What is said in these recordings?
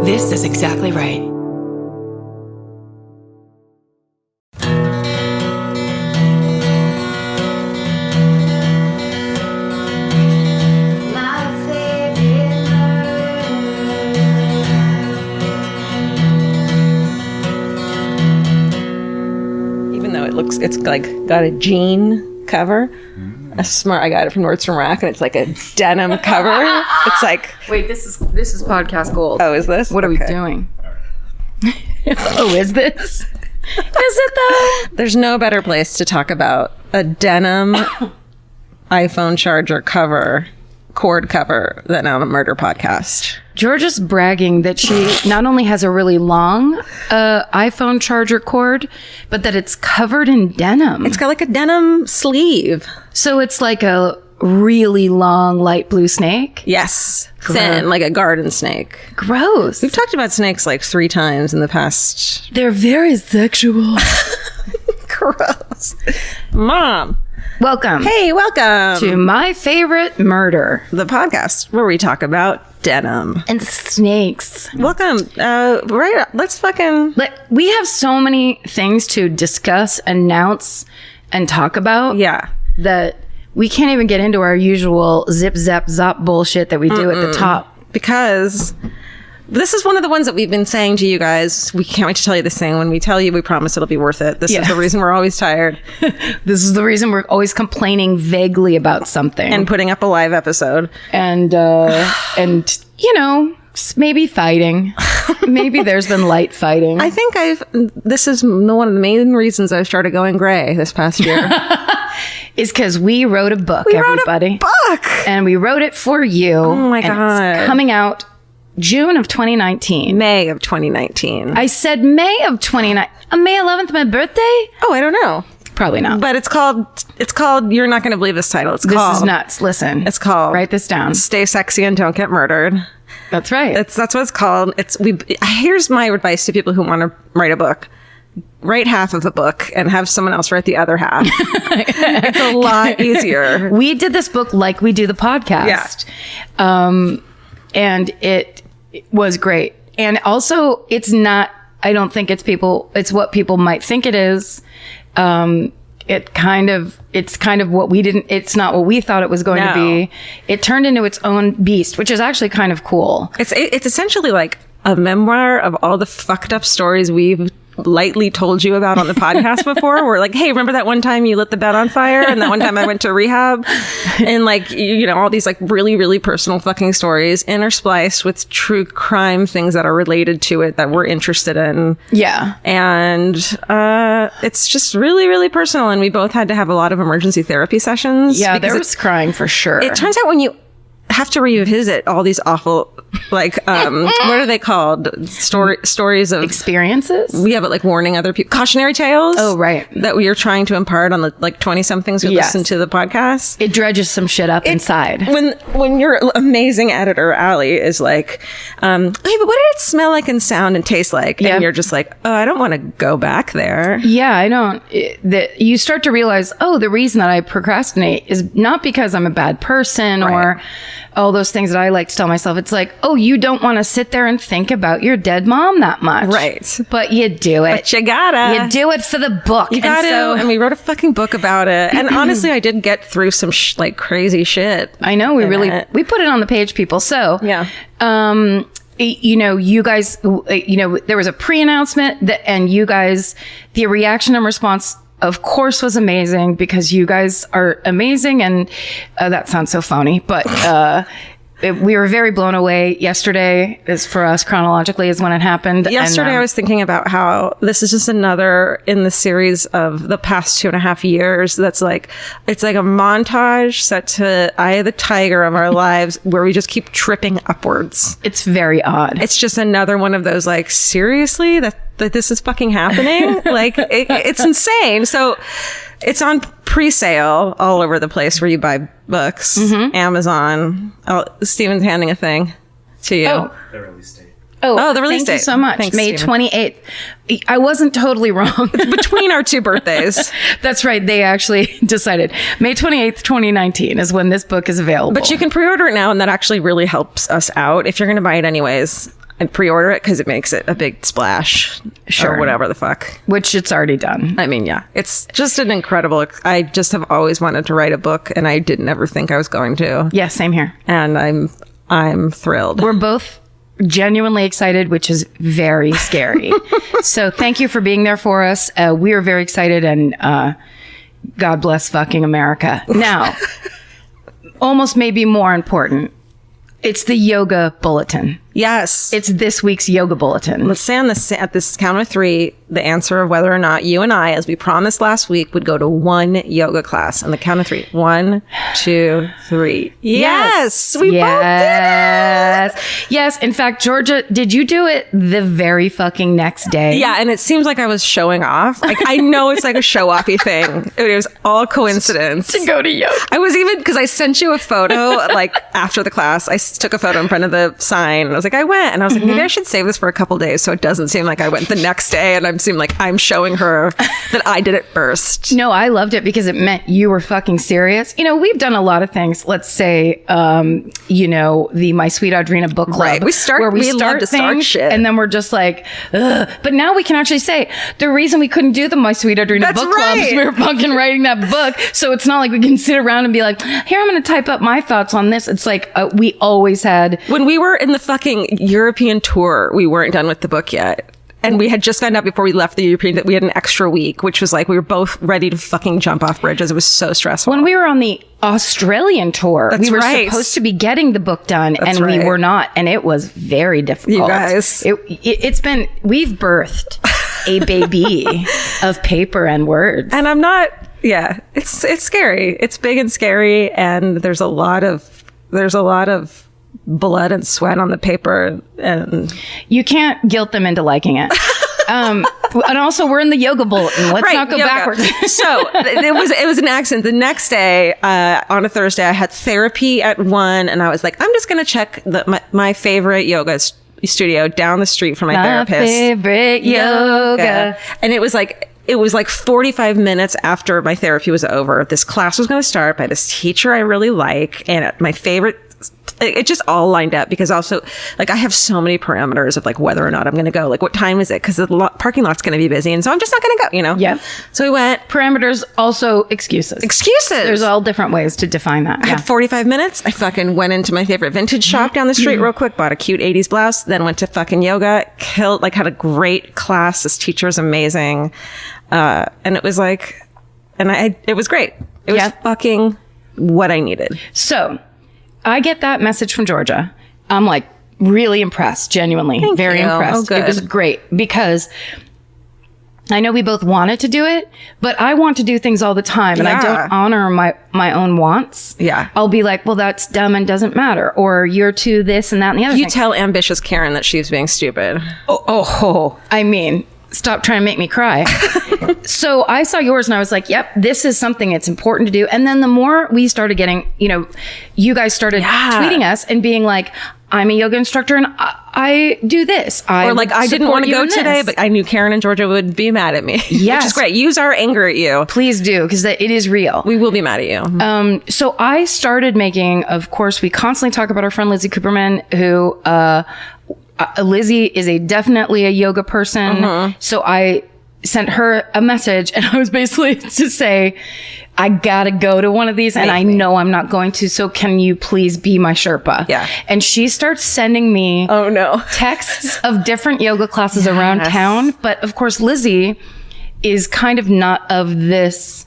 This is exactly right. Even though it's like got a jean cover. I got it from Nordstrom Rack, and it's like a denim cover. It's like, wait, this is podcast gold. oh, is this? What are we doing? Oh, is this? Is it though? There's no better place to talk about a denim iPhone charger cord cover than on a murder podcast. Georgia's bragging that she not only has a really long iPhone charger cord, but that it's covered in denim. It's got like a denim sleeve. So it's like a really long light blue snake? Yes. Thin, like a garden snake. Gross. We've talked about snakes like 3 times in the past. They're very sexual. Gross. Mom. Welcome. Hey, welcome to My Favorite Murder, the podcast where we talk about denim and snakes. Welcome. Right. Let's fucking. We have so many things to discuss, announce, and talk about. Yeah. That we can't even get into our usual zip, zap, zop bullshit that we do at the top. Because this is one of the ones that we've been saying to you guys. We can't wait to tell you this thing. When we tell you, we promise it'll be worth it. This is the reason we're always tired. This is the reason we're always complaining vaguely about something. And putting up a live episode. And you know, maybe fighting. Maybe there's been light fighting. I think this is one of the main reasons I started going gray this past year. Is because we wrote a book, everybody. We wrote a book! And we wrote it for you. Oh my God. It's coming out June of 2019. May of 2019. I said May of 2019. May 11th, my birthday? Oh, I don't know. Probably not. But it's called, you're not going to believe this title. This is nuts. Listen. It's called. Write this down. Stay Sexy and Don't Get Murdered. That's right. That's what it's called. Here's my advice to people who want to write a book. Write half of the book and have someone else write the other half. It's a lot easier. We did this book like we do the podcast. Yeah. And it was great. And also, it's not, I don't think it's what people might think it is. It's kind of what it's not what we thought it was going to be. It turned into its own beast, which is actually kind of cool. It's essentially like a memoir of all the fucked up stories we've lightly told you about on the podcast before. We're like, hey, remember that one time you lit the bed on fire? And that one time I went to rehab? And like, you know, all these like really, really personal fucking stories interspliced with true crime things that are related to it that we're interested in. Yeah. And it's just really, really personal. And we both had to have a lot of emergency therapy sessions. Yeah, there was crying for sure. It turns out when you have to revisit all these awful, like, what are they called? Stories of experiences? We have it like warning other people. Cautionary tales. Oh, right. That we are trying to impart on the like 20-somethings who listen to the podcast. It dredges some shit up inside. When your amazing editor, Allie, is like, hey, but what did it smell like and sound and taste like? And you're just like, oh, I don't want to go back there. Yeah, I don't. You start to realize, oh, the reason that I procrastinate is not because I'm a bad person or all those things that I like to tell myself. It's like, oh, you don't want to sit there and think about your dead mom that much. Right. But you do it. But you gotta. You do it for the book. You gotta. And we wrote a fucking book about it. And honestly, I did get through some like crazy shit. I know. We put it on the page, people. So, yeah. You know, you guys, you know, there was a pre-announcement and you guys, the reaction and response of course was amazing because you guys are amazing. And that sounds so phony, but we were very blown away. Yesterday is for us chronologically is when it happened. Yesterday, I was thinking about how this is just another in the series of the past 2.5 years. That's like, it's like a montage set to Eye of the Tiger of our lives where we just keep tripping upwards. It's very odd. It's just another one of those like, seriously, that this is fucking happening? Like, it's insane. So it's on pre-sale all over the place where you buy books. Amazon. Steven's handing a thing to you. Oh. The release date. Oh, the release date. Thank you so much. Thanks, May Steven. 28th. I wasn't totally wrong. Between our 2 birthdays. That's right. They actually decided May 28th, 2019 is when this book is available. But you can pre-order it now, and that actually really helps us out. If you're going to buy it anyways, and pre-order it because it makes it a big splash. Sure. Or whatever the fuck. Which it's already done. I mean, yeah. It's just an incredible... I just have always wanted to write a book, and I didn't ever think I was going to. Yeah, same here. And I'm thrilled. We're both genuinely excited, which is very scary. So thank you for being there for us. We are very excited, and God bless fucking America. Now, almost maybe more important, it's the yoga bulletin. Yes. It's this week's yoga bulletin. Let's say at this count of 3, the answer of whether or not you and I, as we promised last week, would go to one yoga class. On the count of 3. 1, 2, 3. Yes. We both did it. Yes. In fact, Georgia, did you do it the very fucking next day? Yeah. And it seems like I was showing off. Like, I know it's like a show-offy thing. It was all coincidence. To go to yoga. I was even, because I sent you a photo, like, after the class. I took a photo in front of the sign. And I was like, I went. And I was like, maybe I should save this for a couple days so it doesn't seem like I went the next day and I seem like I'm showing her that I did it first. No, I loved it because it meant you were fucking serious. You know, we've done a lot of things. Let's say, you know, the My Sweet Audrina book club. Right. We love to start shit. And then we're just like, ugh. But now we can actually say the reason we couldn't do the My Sweet Audrina book club is we were fucking writing that book. So it's not like we can sit around and be like, here, I'm going to type up my thoughts on this. It's like we always had. When we were in the fucking European tour, we weren't done with the book yet. And we had just found out before we left the European that we had an extra week, which was like we were both ready to fucking jump off bridges. It was so stressful. When we were on the Australian tour, we were supposed to be getting the book done, and we were not. And it was very difficult. You guys. We've birthed a baby of paper and words. And I'm not, it's scary. It's big and scary. And there's a lot of blood and sweat on the paper, and you can't guilt them into liking it. And also we're in the yoga bulletin. Let's not go backwards. So it was an accident. The next day, on a Thursday, I had therapy at 1, and I was like, I'm just going to check my favorite yoga studio down the street from my therapist. Favorite yoga. And it was like 45 minutes after my therapy was over. This class was going to start by this teacher I really like, and my favorite. It just all lined up because also, like, I have so many parameters of like whether or not I'm going to go. Like, what time is it? Because the parking lot's going to be busy, and so I'm just not going to go. You know. Yeah. So we went. Parameters, also excuses. There's all different ways to define that. I had 45 minutes. I fucking went into my favorite vintage shop down the street real quick, bought a cute 80s blouse, then went to fucking yoga. Had a great class. This teacher is amazing, and it was like, it was great. It was fucking what I needed. So. I get that message from Georgia. I'm like really impressed, genuinely. Very impressed. Oh, good. It was great because I know we both wanted to do it, but I want to do things all the time and I don't honor my own wants. Yeah. I'll be like, well, that's dumb and doesn't matter. Or you're too this and that and the other You thing. tell ambitious Karen that she's being stupid. I mean, stop trying to make me cry. So I saw yours and I was like, yep, this is something it's important to do. And then the more we started getting, you guys started tweeting us and being like, I'm a yoga instructor and I do this. I didn't want to go today, but I knew Karen and Georgia would be mad at me. Yes. Which is great. Use our anger at you. Please do, because it is real. We will be mad at you. So I started making, of course, we constantly talk about our friend Lizzie Cooperman, who, Lizzie is definitely a yoga person. So I sent her a message and I was basically to say, I gotta go to one of these and I know I'm not going to. So can you please be my Sherpa? Yeah. And she starts sending me texts of different yoga classes around town. But of course, Lizzie is kind of not of this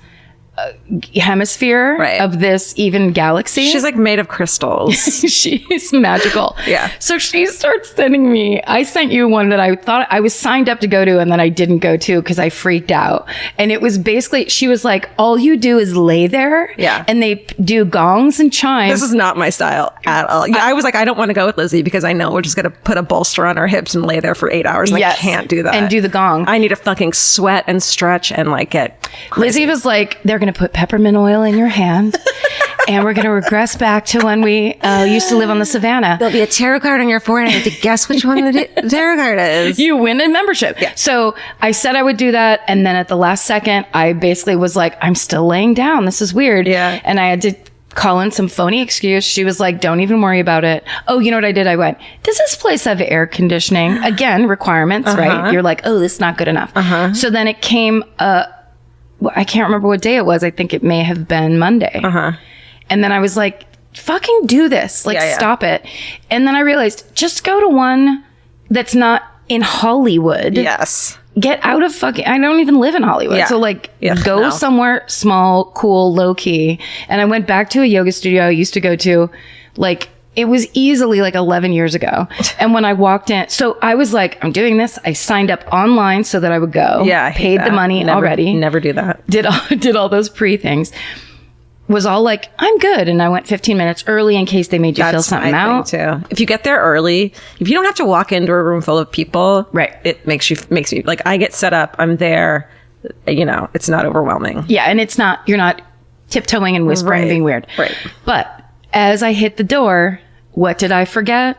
hemisphere of this even galaxy. She's like made of crystals. She's magical. Yeah. So she starts sending me, I sent you one that I thought I was signed up to go to and then I didn't go to because I freaked out. And it was basically, she was like, all you do is lay there. Yeah. And they do gongs and chimes. This is not my style at all. I was like, I don't want to go with Lizzie because I know we're just going to put a bolster on our hips and lay there for 8 hours. And I can't do that. And do the gong. I need to fucking sweat and stretch and like get crazy. Lizzie was like, they're going to put peppermint oil in your hand and we're going to regress back to when we used to live on the savannah. There'll be a tarot card on your forehead. I have to guess which one the tarot card is. You win a membership. Yeah. So I said I would do that. And then at the last second, I basically was like, I'm still laying down. This is weird. Yeah. And I had to call in some phony excuse. She was like, don't even worry about it. Oh, you know what I did? I went, does this place have air conditioning? Again, requirements, right? You're like, oh, this is not good enough. So then it came, I can't remember what day it was. I think it may have been Monday. And then I was like, fucking do this. Like, stop it. And then I realized, just go to one that's not in Hollywood. Yes. Get out of fucking, I don't even live in Hollywood. So like go somewhere small, cool, low key. And I went back to a yoga studio I used to go to. Like, it was easily like 11 years ago. And when I walked in, so I was like, I'm doing this. I signed up online so that I would go. Yeah. I hate paid the money already. Never do that. Did all those pre things. Was all like, I'm good. And I went 15 minutes early in case they made you fill something out. Too. If you get there early, if you don't have to walk into a room full of people, right, it makes me like, I get set up, I'm there, you know, it's not overwhelming. Yeah. And it's not, you're not tiptoeing and whispering and being weird. Right. But as I hit the door, what did I forget?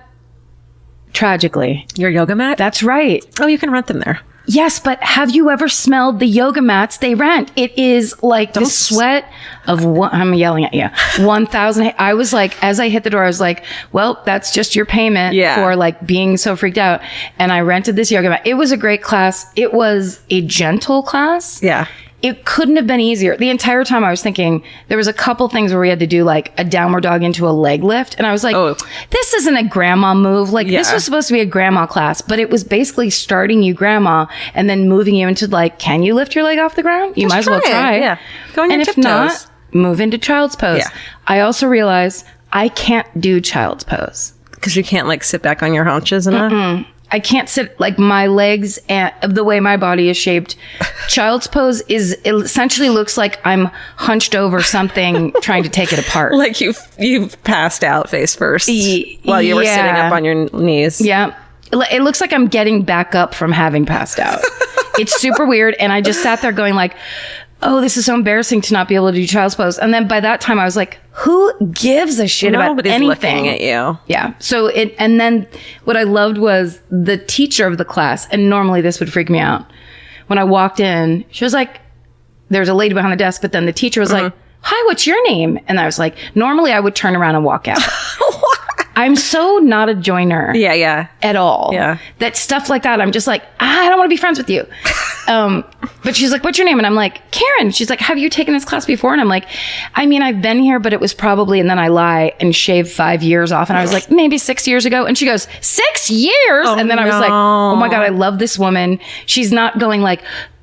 Tragically. Your yoga mat? That's right. Oh, you can rent them there. Yes, but have you ever smelled the yoga mats they rent? It is like the sweat of I'm yelling at you. 1,000. I was like, as I hit the door, I was like, well, that's just your payment for like being so freaked out. And I rented this yoga mat. It was a great class. It was a gentle class. Yeah. It couldn't have been easier. The entire time I was thinking, there was a couple things where we had to do like a downward dog into a leg lift. And I was like, this isn't a grandma move. Like this was supposed to be a grandma class, but it was basically starting you grandma and then moving you into like, can you lift your leg off the ground? You might as well try. Yeah. Go on your tiptoes. And if not, move into child's pose. Yeah. I also realized I can't do child's pose. Because you can't like sit back on your haunches enough? I can't sit, like my legs and the way my body is shaped. Child's pose it essentially looks like I'm hunched over something trying to take it apart. Like you've passed out face first while you were sitting up on your knees. Yeah. It looks like I'm getting back up from having passed out. It's super weird. And I just sat there going like, oh, this is so embarrassing to not be able to do child's pose. And then by that time I was like, who gives a shit about anything? Looking at you. Yeah. So and then what I loved was the teacher of the class. And normally this would freak me out. When I walked in, she was like, there's a lady behind the desk, but then the teacher was like, hi, what's your name? And I was like, normally I would turn around and walk out. I'm so not a joiner. Yeah. At all. Yeah. That stuff like that, I'm just like, I don't want to be friends with you. But she's like, what's your name? And I'm like, Karen. She's like, have you taken this class before? And I'm like, I mean, I've been here, but it was probably, and then I lie and shave 5 years off. And I was like, maybe 6 years ago. And she goes, 6 years? And then I was like, oh my God, I love this woman. She's not going like,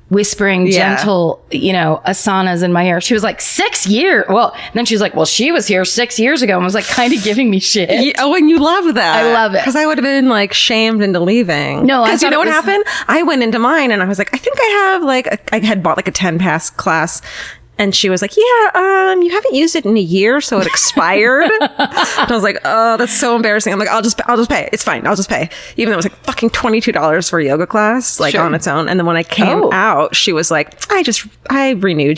whispering gentle, you know, asanas in my hair. She was like, 6 years. Well, and then she's like, well, she was here 6 years ago and was like kind of giving me shit. And you love that. I love it. Because I would have been like shamed into leaving. No, because you know what happened? I went into mine and I was like, I think I have like, I had bought like a 10-pass class. And she was like, yeah, you haven't used it in a year, so it expired. And I was like, oh, that's so embarrassing. I'm like, I'll just pay. It's fine. I'll just pay. Even though it was like fucking $22 for a yoga class, like on its own. And then when I came out, she was like, I renewed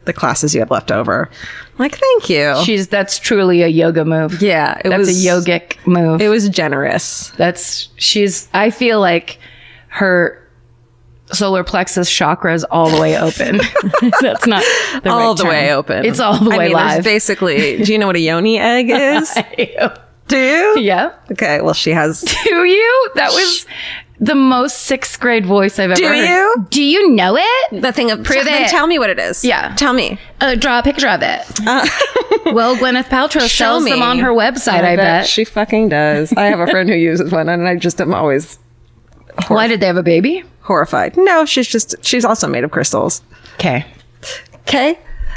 the classes you have left over. I'm like, thank you. That's truly a yoga move. Yeah. That's a yogic move. It was generous. I feel like her solar plexus chakra is all the way open. That's not the all right the term. way open. It's all the way live. Basically, do you know what a yoni egg is? I do you? Yeah. Okay. Well, she has. Do you? That was the most 6th grade voice I've ever heard. Do you? Do you know it? The thing of prove it. Tell me what it is. Yeah. Tell me. Draw a picture of it. Well, Gwyneth Paltrow sells them on her website. I bet she fucking does. I have a friend who uses one, and I just am always. Why did they have a baby? Horrified. No, she's also made of crystals. Okay.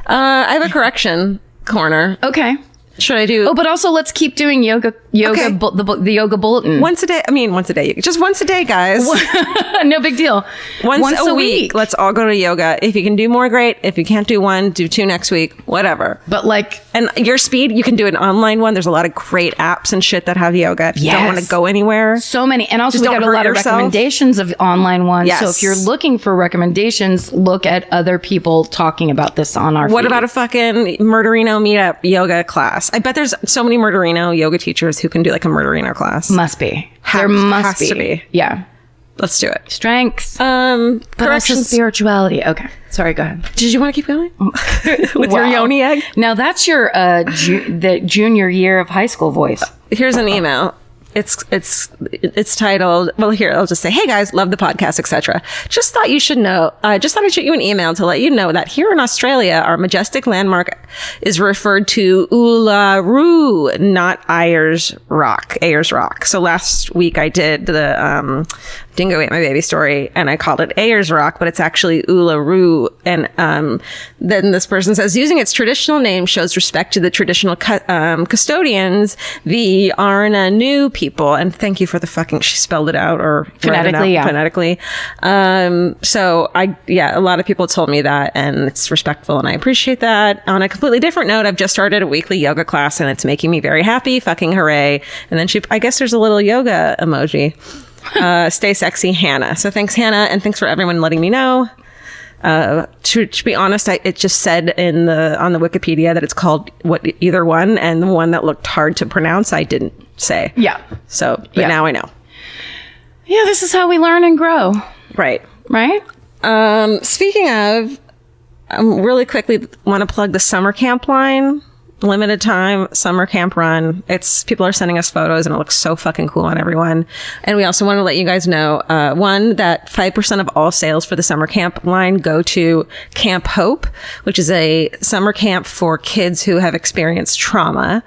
I have a correction corner. Okay. Should I do? Oh, but also let's keep doing yoga. Okay. The yoga bulletin. Once a day. I mean, once a day. Just once a day, guys. No big deal. Once a week. Let's all go to yoga. If you can do more, great. If you can't do one, do 2 next week. Whatever. But like, and your speed, you can do an online one. There's a lot of great apps and shit that have yoga. If you don't want to go anywhere. So many. And also we got a lot of recommendations of online ones. Yes. So if you're looking for recommendations, look at other people talking about this on our What feed. about a fucking Murderino meetup yoga class? I bet there's so many Murderino yoga teachers who can do like a Murderino class. Must be. There must be. To be. Yeah. Let's do it. Strength. Corrections. Spirituality. Okay. Sorry, go ahead. Did you want to keep going? With your yoni egg? Now that's your the junior year of high school voice. Here's an email. It's titled, well, here, I'll just say, hey guys, love the podcast, etc. Just thought you should know, just thought I'd shoot you an email to let you know that here in Australia, our majestic landmark is referred to Uluru, not Ayers Rock. So last week I did the, Dingo Ate My Baby story, and I called it Ayers Rock, but it's actually Uluru. And then this person says, using its traditional name shows respect to the traditional custodians, the Arna New people. And thank you for the fucking, she spelled it out or phonetically, yeah. Phonetically. So a lot of people told me that, and it's respectful, and I appreciate that. On a completely different note, I've just started a weekly yoga class, and it's making me very happy. Fucking hooray. And then I guess there's a little yoga emoji. Stay sexy, Hannah. So thanks, Hannah, and thanks for everyone letting me know. To be honest, it just said on the Wikipedia that it's called either one, and the one that looked hard to pronounce I didn't say. Yeah. So, but now I know. Yeah, this is how we learn and grow. Right. Right? Speaking of, really quickly want to plug the summer camp line. Limited time summer camp run. People are sending us photos, and it looks so fucking cool on everyone. And we also want to let you guys know, one, that 5% of all sales for the summer camp line go to Camp Hope, which is a summer camp for kids who have experienced trauma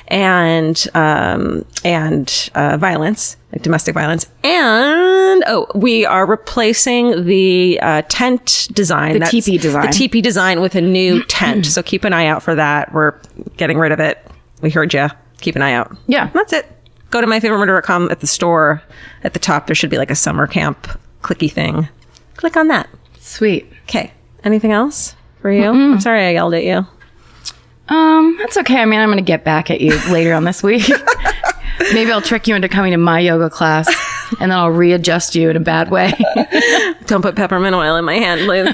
and violence, like domestic violence. And we are replacing the tent design, the teepee design with a new tent. So keep an eye out for that. We're getting rid of it. We heard you. Keep an eye out. Yeah, that's it. Go to myfavoritemurder.com. At the store at the top, there should be like a summer camp clicky thing. Click on that. Sweet. Okay. Anything else for you? I'm sorry I yelled at you. That's okay. I mean, I'm going to get back at you later on this week. Maybe I'll trick you into coming to my yoga class, and then I'll readjust you in a bad way. Don't put peppermint oil in my hand, please.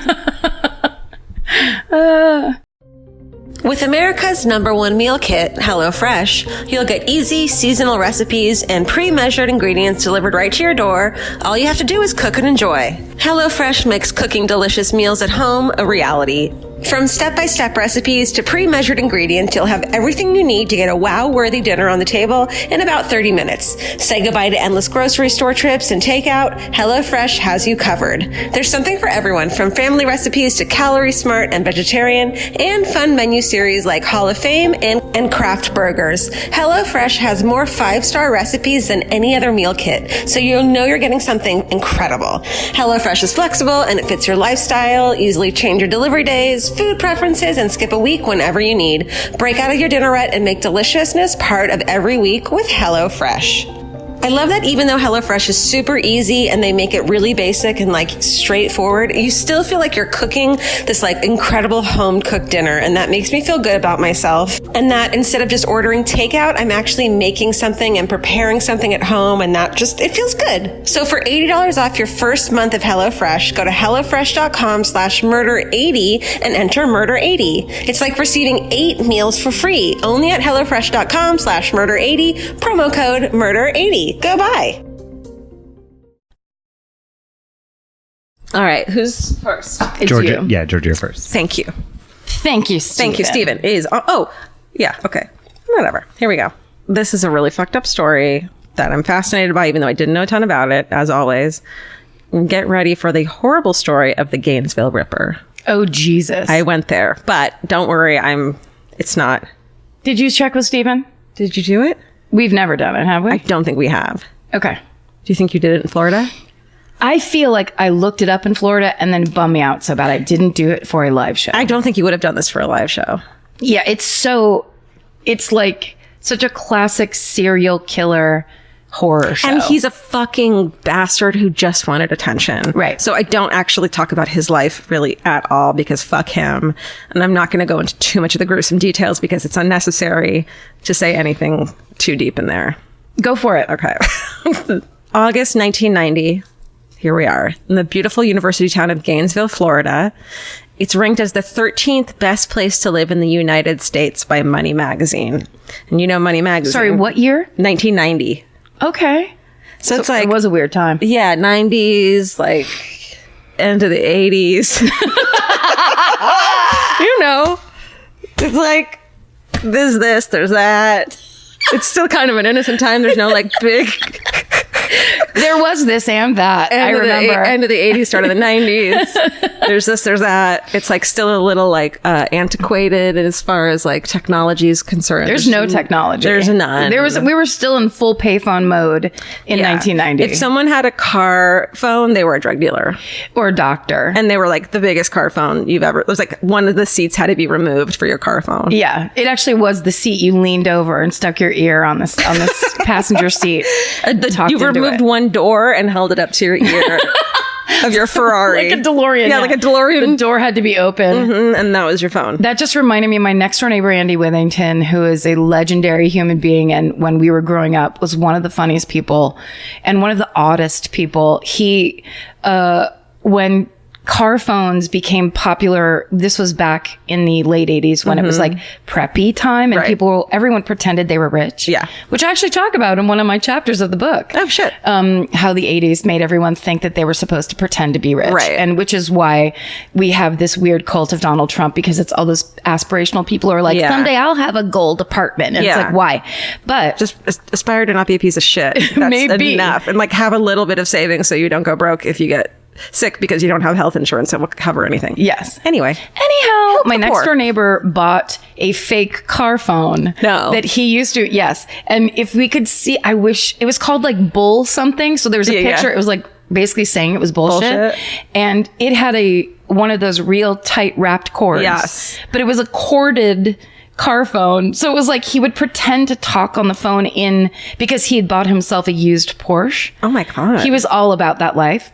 With America's #1 meal kit, HelloFresh, you'll get easy, seasonal recipes and pre-measured ingredients delivered right to your door. All you have to do is cook and enjoy. HelloFresh makes cooking delicious meals at home a reality. From step-by-step recipes to pre-measured ingredients, you'll have everything you need to get a wow-worthy dinner on the table in about 30 minutes. Say goodbye to endless grocery store trips and takeout. HelloFresh has you covered. There's something for everyone, from family recipes to calorie smart and vegetarian, and fun menu series like Hall of Fame and craft burgers. HelloFresh has more 5-star recipes than any other meal kit, so you'll know you're getting something incredible. HelloFresh is flexible and it fits your lifestyle. Easily change your delivery days, food preferences, and skip a week whenever you need. Break out of your dinner rut and make deliciousness part of every week with HelloFresh. I love that even though HelloFresh is super easy and they make it really basic and like straightforward, you still feel like you're cooking this like incredible home cooked dinner. And that makes me feel good about myself. And that instead of just ordering takeout, I'm actually making something and preparing something at home, and that just, it feels good. So for $80 off your first month of HelloFresh, go to HelloFresh.com/murder80 and enter murder80. It's like receiving 8 meals for free only at HelloFresh.com/murder80, promo code murder80. Go buy. All right, who's first? It's Georgia. you. Yeah, Georgia, you're first. Thank you. Thank you, Stephen. Thank you, Stephen. Okay. Whatever. Here we go. This is a really fucked up story that I'm fascinated by, even though I didn't know a ton about it, as always. Get ready for the horrible story of the Gainesville Ripper. Oh, Jesus. I went there, but don't worry, it's not. Did you check with Stephen? Did you do it? We've never done it, have we? I don't think we have. Okay. Do you think you did it in Florida? I feel like I looked it up in Florida and then bummed me out so bad I didn't do it for a live show. I don't think you would have done this for a live show. Yeah, it's like such a classic serial killer horror show. And he's a fucking bastard who just wanted attention. Right. So I don't actually talk about his life really at all because fuck him. And I'm not going to go into too much of the gruesome details because it's unnecessary to say anything too deep in there. Go for it. Okay. August 1990. Here we are in the beautiful university town of Gainesville, Florida. It's ranked as the 13th best place to live in the United States by Money Magazine. And you know Money Magazine. Sorry, what year? 1990. Okay. So it's like, it was a weird time. yeah, 90s, like end of the 80s. You know, it's like there's this, there's that. It's still kind of an innocent time. There's no like big. There was this and that. I remember. End of the 80s, start of the 90s. There's this, there's that. It's like still a little like antiquated as far as like technology is concerned. There's no technology. There's none. We were still in full payphone mode in 1990. If someone had a car phone, they were a drug dealer. Or a doctor. And they were like the biggest car phone you've ever. It was like one of the seats had to be removed for your car phone. Yeah. It actually was the seat you leaned over and stuck your ear on this passenger seat. You removed one door and held it up to your ear of your Ferrari. Like a DeLorean. Yeah, like a DeLorean. The door had to be open. And that was your phone. That just reminded me of my next door neighbor, Andy Withington, who is a legendary human being. And when we were growing up, was one of the funniest people and one of the oddest people. He, when car phones became popular, this was back in the late 80s when it was like preppy time and everyone pretended they were rich. Yeah. Which I actually talk about in one of my chapters of the book. Oh, shit. How the 80s made everyone think that they were supposed to pretend to be rich. Right. And which is why we have this weird cult of Donald Trump, because it's all those aspirational people who are like, someday I'll have a gold apartment. And it's like, why? But just aspire to not be a piece of shit. That's maybe enough. And like have a little bit of savings so you don't go broke if you get sick because you don't have health insurance that will cover anything. Yes. Anyhow, my next door neighbor bought a fake car phone that he used to. Yes. And if we could see, I wish it was called like bull something. So there was a picture. It was like basically saying it was bullshit. And it had one of those real tight wrapped cords. Yes. But it was a corded car phone. So it was like he would pretend to talk on the phone because he had bought himself a used Porsche. Oh my God. He was all about that life.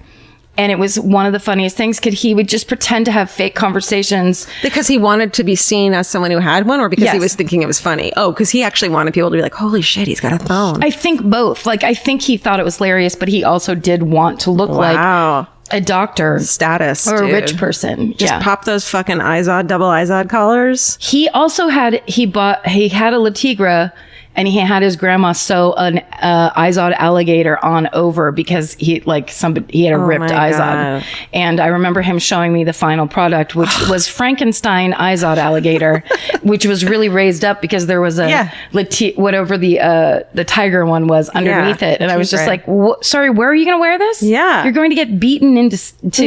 And it was one of the funniest things, because he would just pretend to have fake conversations. Because he wanted to be seen as someone who had one, or because he was thinking it was funny? Oh, because he actually wanted people to be like, holy shit, he's got a phone. I think both. Like, I think he thought it was hilarious, but he also did want to look like a doctor. Status. Or a rich person. Just pop those fucking double Izod collars. He also had a La Tigra, and he had his grandma sew an Izod alligator on over because he had a ripped Izod. And I remember him showing me the final product, which was Frankenstein Izod alligator, which was really raised up because there was whatever the tiger one was underneath it. And I was just like, sorry, where are you going to wear this? Yeah. You're going to get beaten into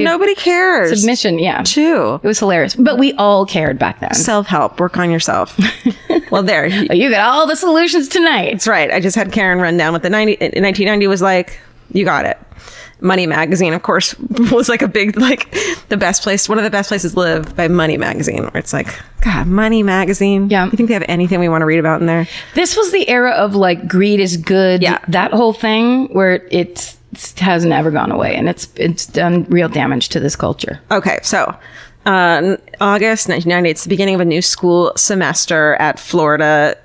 nobody cares. Submission. Yeah. True. It was hilarious. But we all cared back then. Self-help. Work on yourself. Well, there. You got all the solutions tonight. That's right. I just had Karen run down with in 1990 was like, you got it. Money Magazine, of course, was like a big, like the best place, one of the best places to live by Money Magazine, where it's like, God, Money Magazine. Yeah. You think they have anything we want to read about in there? This was the era of like greed is good. Yeah. That whole thing where it has never gone away, and it's done real damage to this culture. Okay. So, August 1990, it's the beginning of a new school semester at Florida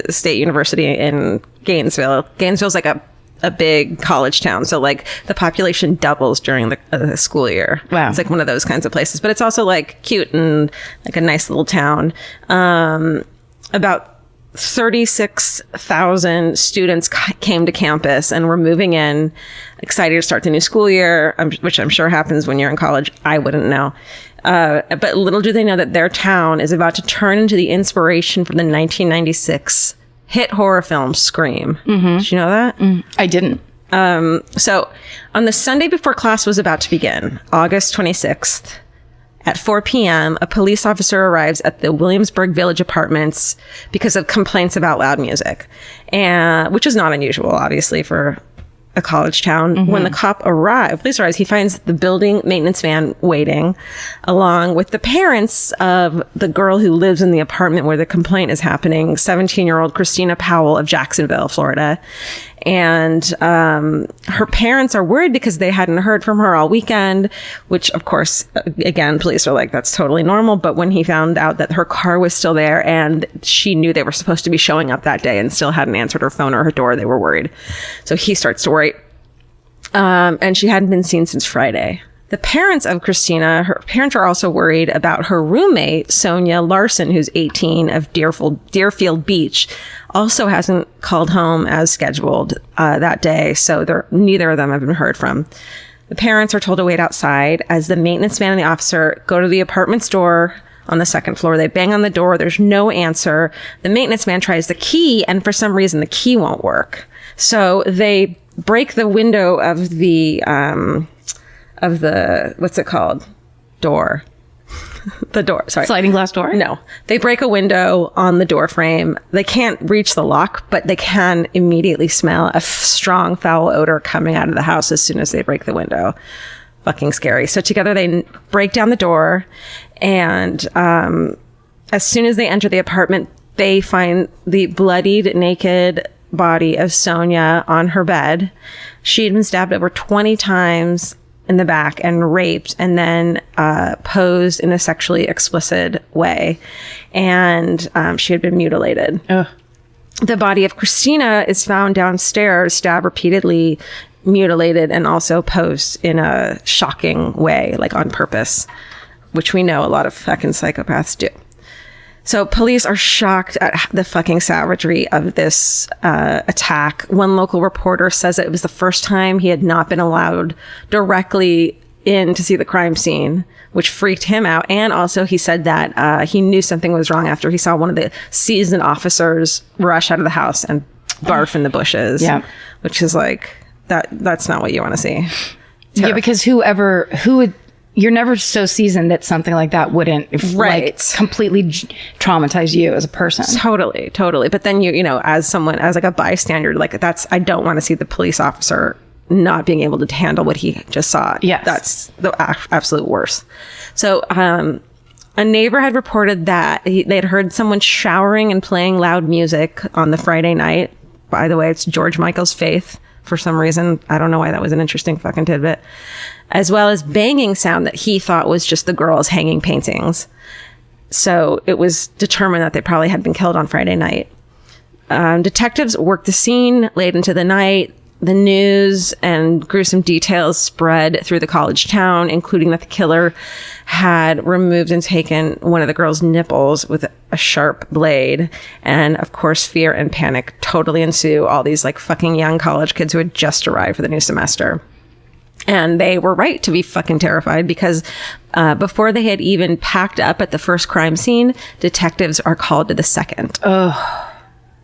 State University in Gainesville. Gainesville's like a big college town, so like the population doubles during the school year. Wow. It's like one of those kinds of places, but it's also like cute and like a nice little town. About 36,000 students came to campus and were moving in, excited to start the new school year, which I'm sure happens when you're in college. I wouldn't know. But little do they know that their town is about to turn into the inspiration for the 1996 hit horror film Scream. Mm-hmm. Did you know that? I didn't. So on the Sunday before class was about to begin, August 26th, at 4 p.m., a police officer arrives at the Williamsburg Village Apartments because of complaints about loud music, which is not unusual, obviously, for a college town. Mm-hmm. When the police arrives, he finds the building maintenance van waiting, along with the parents of the girl who lives in the apartment where the complaint is happening, 17-year-old Christina Powell of Jacksonville, Florida. And her parents are worried because they hadn't heard from her all weekend, which, of course, again, police are like, that's totally normal. But when he found out that her car was still there and she knew they were supposed to be showing up that day and still hadn't answered her phone or her door, they were worried. So he starts to worry. And she hadn't been seen since Friday, The parents of Christina, her parents are also worried about her roommate, Sonia Larson, who's 18, of Deerfield Beach, also hasn't called home as scheduled that day. So neither of them have been heard from. The parents are told to wait outside as the maintenance man and the officer go to the apartment's door on the second floor. They bang on the door. There's no answer. The maintenance man tries the key, and for some reason, the key won't work. So they break the window of the what's it called? Door. The door, sorry. Sliding glass door? No. They break a window on the door frame. They can't reach the lock, but they can immediately smell a strong foul odor coming out of the house as soon as they break the window. Fucking scary. So together they break down the door, and as soon as they enter the apartment, they find the bloodied, naked body of Sonia on her bed. She had been stabbed over 20 times in the back and raped, and then posed in a sexually explicit way. And she had been mutilated. Ugh. The body of Christina is found downstairs, stabbed repeatedly, mutilated, and also posed in a shocking way, like on purpose, which we know a lot of fucking psychopaths do. So police are shocked at the fucking savagery of this attack. One local reporter says that it was the first time he had not been allowed directly in to see the crime scene, which freaked him out. And also he said that he knew something was wrong after he saw one of the seasoned officers rush out of the house and barf in the bushes. Yeah. Which is like, that's not what you want to see. Yeah, because who would... You're never so seasoned that something like that wouldn't like completely traumatize you as a person. Totally. But then you know, as like a bystander, like I don't want to see the police officer not being able to handle what he just saw. Yes. That's the absolute worst. So, a neighbor had reported that they had heard someone showering and playing loud music on the Friday night. By the way, it's George Michael's Faith. For some reason, I don't know why that was an interesting fucking tidbit. As well as banging sound that he thought was just the girls hanging paintings. So it was determined that they probably had been killed on Friday night. Detectives worked the scene late into the night. The news and gruesome details spread through the college town, including that the killer had removed and taken one of the girls' nipples with a sharp blade. And of course, fear and panic totally ensue. All these like fucking young college kids who had just arrived for the new semester. And they were right to be fucking terrified because before they had even packed up at the first crime scene, detectives are called to the second. Ugh.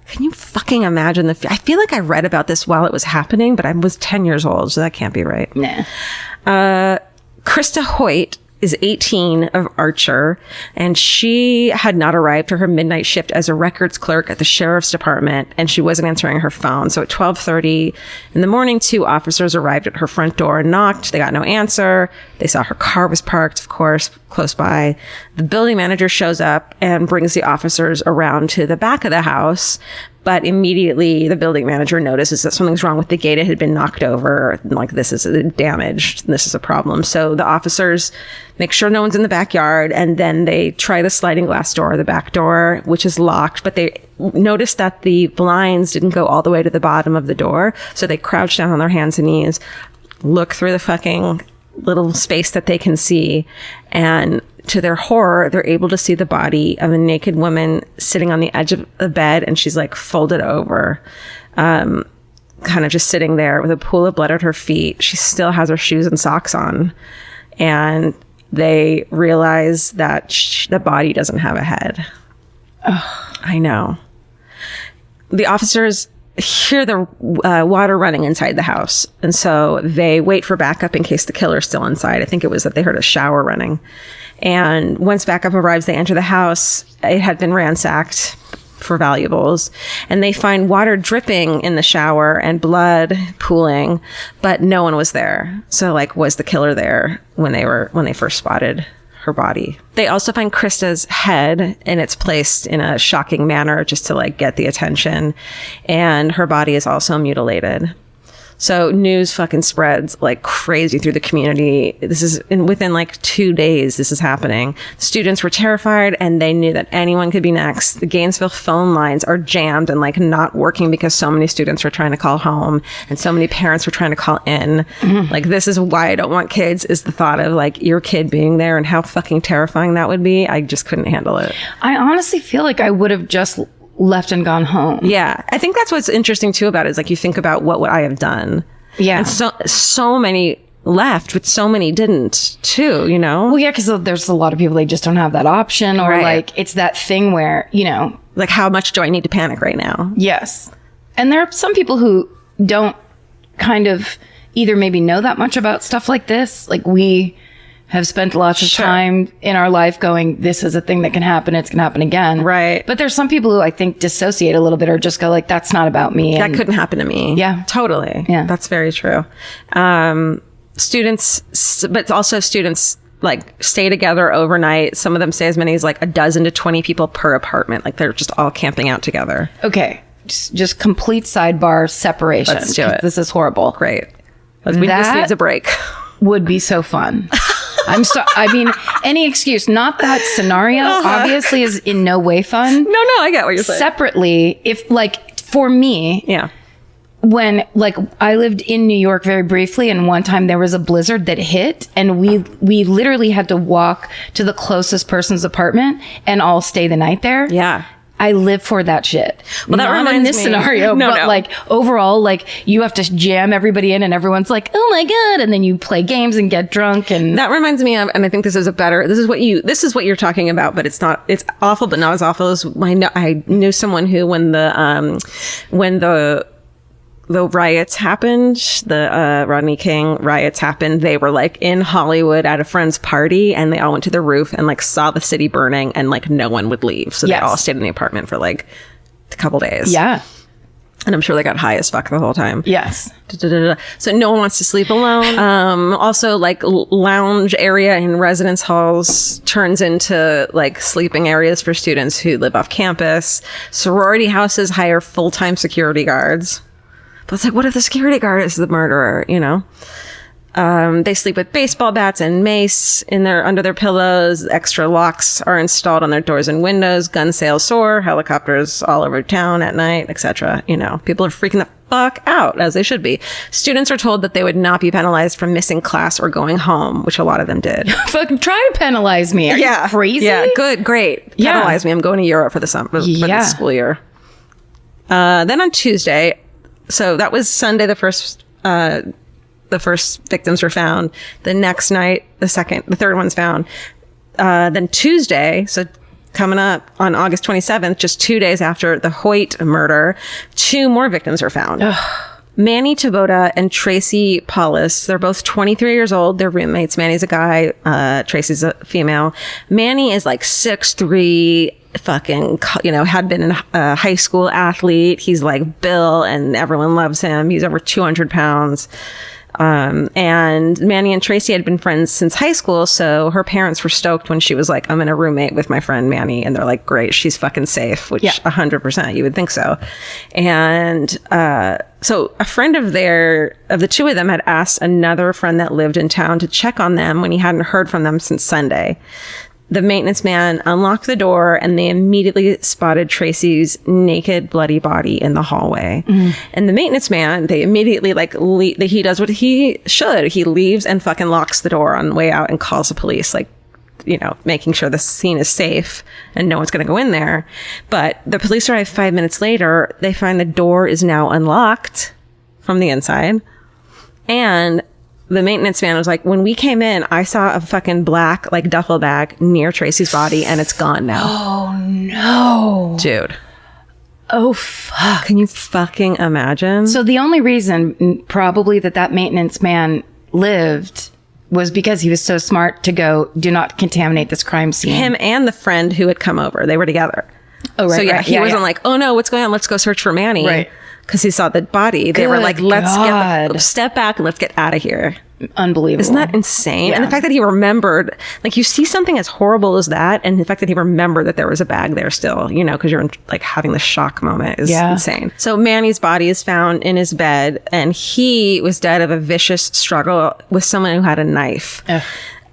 Can you fucking imagine I feel like I read about this while it was happening, but I was 10 years old, so that can't be right. Nah. Krista Hoyt is 18 of Archer, and she had not arrived to her midnight shift as a records clerk at the sheriff's department, and she wasn't answering her phone. So at 12:30 in the morning, 2 officers arrived at her front door and knocked. They got no answer. They saw her car was parked, of course, close by. The building manager shows up and brings the officers around to the back of the house. But immediately the building manager notices that something's wrong with the gate. It had been knocked over. Like, this is damaged. This is a problem. So the officers make sure no one's in the backyard. And then they try the sliding glass door, the back door, which is locked. But they noticed that the blinds didn't go all the way to the bottom of the door. So they crouch down on their hands and knees, look through the fucking little space that they can see. And to their horror, they're able to see the body of a naked woman sitting on the edge of the bed, and she's like folded over, kind of just sitting there with a pool of blood at her feet. She still has her shoes and socks on, and they realize that the body doesn't have a head. Ugh. I know. The officers hear the water running inside the house, and so they wait for backup in case the killer's still inside. I think it was that they heard a shower running. And once backup arrives, they enter the house. It had been ransacked for valuables, and they find water dripping in the shower and blood pooling, but no one was there. So, like, was the killer there when they first spotted her body? They also find Krista's head, and it's placed in a shocking manner just to like get the attention, and her body is also mutilated. So news fucking spreads like crazy through the community. This is within like 2 days, this is happening. Students were terrified and they knew that anyone could be next. The Gainesville phone lines are jammed and like not working because so many students were trying to call home and so many parents were trying to call in. Like, this is why I don't want kids, is the thought of like your kid being there and how fucking terrifying that would be. I just couldn't handle it. I honestly feel like I would have just left and gone home. Yeah. I think that's what's interesting too about it, is like you think about what would I have done. Yeah. And so many left, but so many didn't too, you know? Well, yeah, because there's a lot of people, they just don't have that option, or like it's that thing where, you know, like, how much do I need to panic right now? Yes. And there are some people who don't kind of either maybe know that much about stuff like this. Like, we have spent lots of time in our life going, this is a thing that can happen. It's going to happen again. Right. But there's some people who I think dissociate a little bit, or just go like, that's not about me. That couldn't happen to me. Yeah. Totally. Yeah. That's very true. Students, but also students like stay together overnight. Some of them stay as many as like 12 to 20 people per apartment. Like, they're just all camping out together. Okay. Just complete sidebar separation. Let's do it. This is horrible. Great. This needs a break. Would be so fun. I mean, any excuse, not that scenario, obviously is in no way fun. No, I get what you're saying. Separately, if like for me, yeah. When like I lived in New York very briefly, and one time there was a blizzard that hit, and we literally had to walk to the closest person's apartment and all stay the night there. Yeah. I live for that shit. Well, that reminds in this me. scenario, but like overall, like you have to jam everybody in, and everyone's like, "Oh my god!" And then you play games and get drunk, and that reminds me of. And I think this is what you're talking about, but it's not. It's awful, but not as awful as I knew someone who, when the riots happened, the Rodney King riots happened, they were like in Hollywood at a friend's party, and they all went to the roof and like saw the city burning, and like no one would leave. So they all stayed in the apartment for like a couple days. Yeah. And I'm sure they got high as fuck the whole time. Yes. So no one wants to sleep alone. Also, like, lounge area in residence halls turns into like sleeping areas for students who live off campus. Sorority houses hire full-time security guards. But it's like, what if the security guard is the murderer, you know? They sleep with baseball bats and mace under their pillows. Extra locks are installed on their doors and windows. Gun sales soar. Helicopters all over town at night, etc. You know, people are freaking the fuck out, as they should be. Students are told that they would not be penalized for missing class or going home, which a lot of them did. Fucking try to penalize me. Are you crazy? Yeah, good, great. Penalize me. I'm going to Europe for the the school year. Then on Tuesday, so that was Sunday, the first victims were found. The next night, the third one's found. Then Tuesday, so coming up on August 27th, just 2 days after the Hoyt murder, 2 more victims were found. Manny Taboda and Tracy Paulus. They're both 23 years old. They're roommates. Manny's a guy. Tracy's a female. Manny is like 6'3", fucking, you know, had been a high school athlete. He's like Bill, and everyone loves him. He's over 200 pounds. And Manny and Tracy had been friends since high school, so her parents were stoked when she was like, I'm in a roommate with my friend Manny, and they're like, great, she's fucking safe, which 100% you would think so. And so a friend of the two of them had asked another friend that lived in town to check on them when he hadn't heard from them since Sunday. The maintenance man unlocked the door, and they immediately spotted Tracy's naked, bloody body in the hallway. And the maintenance man, they immediately he does what he should. He leaves and fucking locks the door on the way out and calls the police, like, you know, making sure the scene is safe and no one's going to go in there. But the police arrive 5 minutes later. They find the door is now unlocked from the inside. And the maintenance man was like, when we came in, I saw a fucking black, like, duffel bag near Tracy's body, and it's gone now. Oh, no. Dude. Oh, fuck. Can you fucking imagine? So the only reason probably that maintenance man lived was because he was so smart to go, do not contaminate this crime scene. Him and the friend who had come over, they were together. Oh, right. So yeah, he wasn't like, oh no, what's going on? Let's go search for Manny. Right. Because he saw the body. They were like, step back and let's get out of here. unbelievable. Isn't that insane? Yeah. And the fact that he remembered, like, you see something as horrible as that, and the fact that he remembered that there was a bag there still, you know, because you're like having the shock moment is insane. So Manny's body is found in his bed, and he was dead of a vicious struggle with someone who had a knife. Ugh.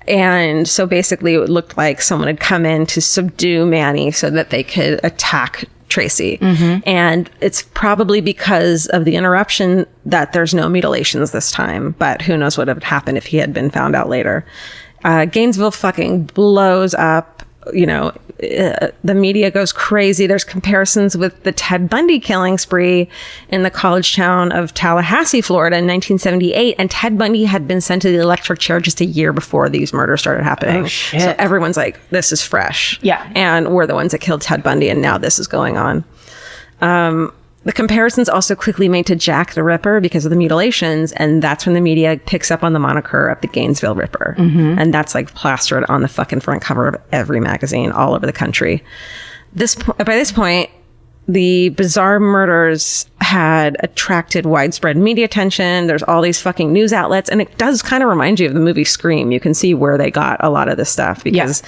And so basically it looked like someone had come in to subdue Manny so that they could attack Tracy. And it's probably because of the interruption that there's no mutilations this time, but who knows what would have happened if he had been found out later. Gainesville fucking blows up. You know, the media goes crazy. There's comparisons with the Ted Bundy killing spree in the college town of Tallahassee, Florida in 1978. And Ted Bundy had been sent to the electric chair just a year before these murders started happening. Oh, shit. So everyone's like, this is fresh. Yeah. And we're the ones that killed Ted Bundy, and now this is going on. The comparisons also quickly made to Jack the Ripper because of the mutilations, and that's when the media picks up on the moniker of the Gainesville Ripper. And that's like plastered on the fucking front cover of every magazine all over the country. By this point, the bizarre murders had attracted widespread media attention. There's all these fucking news outlets, and it does kind of remind you of the movie Scream. You can see where they got a lot of this stuff because,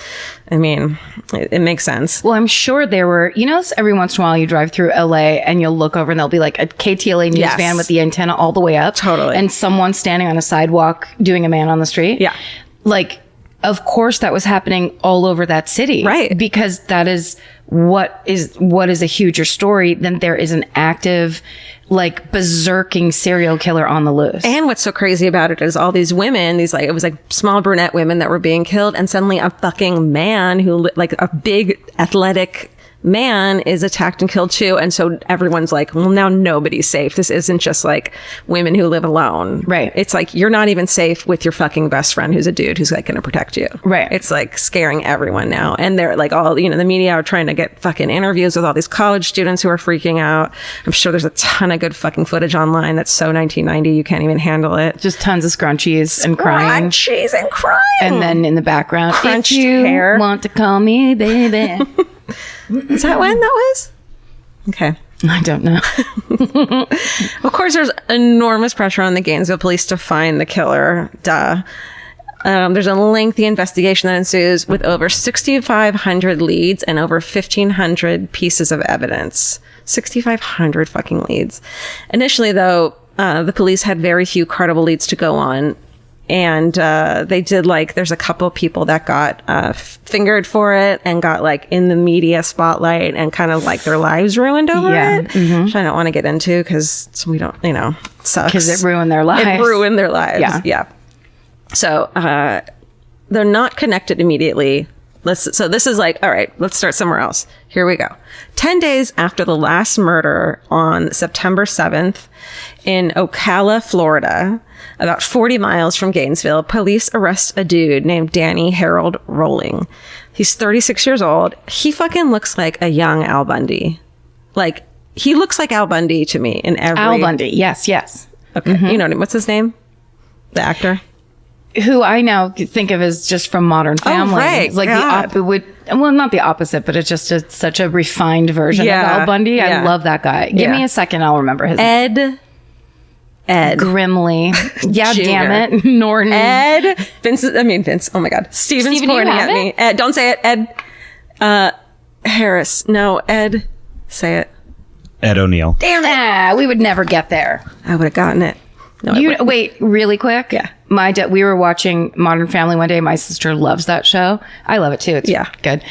I mean, it makes sense. Well, I'm sure there were, you know, every once in a while you drive through LA and you'll look over and there'll be like a KTLA news van with the antenna all the way up. Totally. And someone standing on a sidewalk doing a man on the street. Yeah. Like, of course that was happening all over that city. Right. Because that is what is a huger story than there is an active, like, berserking serial killer on the loose. And what's so crazy about it is all these women, it was like small brunette women that were being killed, and suddenly a fucking man who, like, a big athletic man is attacked and killed too. And so everyone's like, well, now nobody's safe. This isn't just like women who live alone. Right. It's like, you're not even safe with your fucking best friend who's a dude who's like going to protect you. Right. It's like scaring everyone now. And they're like all, you know, the media are trying to get fucking interviews with all these college students who are freaking out. I'm sure there's a ton of good fucking footage online that's so 1990 you can't even handle it. Just tons of scrunchies and crying. Scrunchies and crying. And then in the background, Crunched if you hair. want to call me baby. Is that when that was? Okay. I don't know. Of course, there's enormous pressure on the Gainesville police to find the killer. Duh. There's a lengthy investigation that ensues with over 6,500 leads and over 1,500 pieces of evidence. 6,500 fucking leads. Initially, though, the police had very few credible leads to go on. And they did, like, there's a couple of people that got fingered for it and got, like, in the media spotlight and kind of, like, their lives ruined over it. Mm-hmm. Which I don't want to get into because we don't, you know, it sucks. Because it ruined their lives. It ruined their lives. Yeah. So they're not connected immediately. So this is like, all right, let's start somewhere else. Here we go. 10 days after the last murder on September 7th in Ocala, Florida, about 40 miles from Gainesville, police arrest a dude named Danny Harold Rolling. He's 36 years old. He fucking looks like a young Al Bundy. Like, he looks like Al Bundy to me in every... Al Bundy, yes. Okay, you know, what's his name? The actor? Who I now think of as just from Modern Family. Oh, right. Like not the opposite, but it's just such a refined version of Al Bundy. Yeah. I love that guy. Give me a second, I'll remember his name. Ed. Grimley. Yeah, Jr. damn it. Norton. Vince. Oh my God. Steven's Steven, pointing at me. Ed, don't say it. Ed. Harris. No, Ed. Say it. Ed O'Neill. Damn it. We would never get there. I would have gotten it. No, Wait, really quick? Yeah. My dad, we were watching Modern Family one day. My sister loves that show. I love it too. It's good.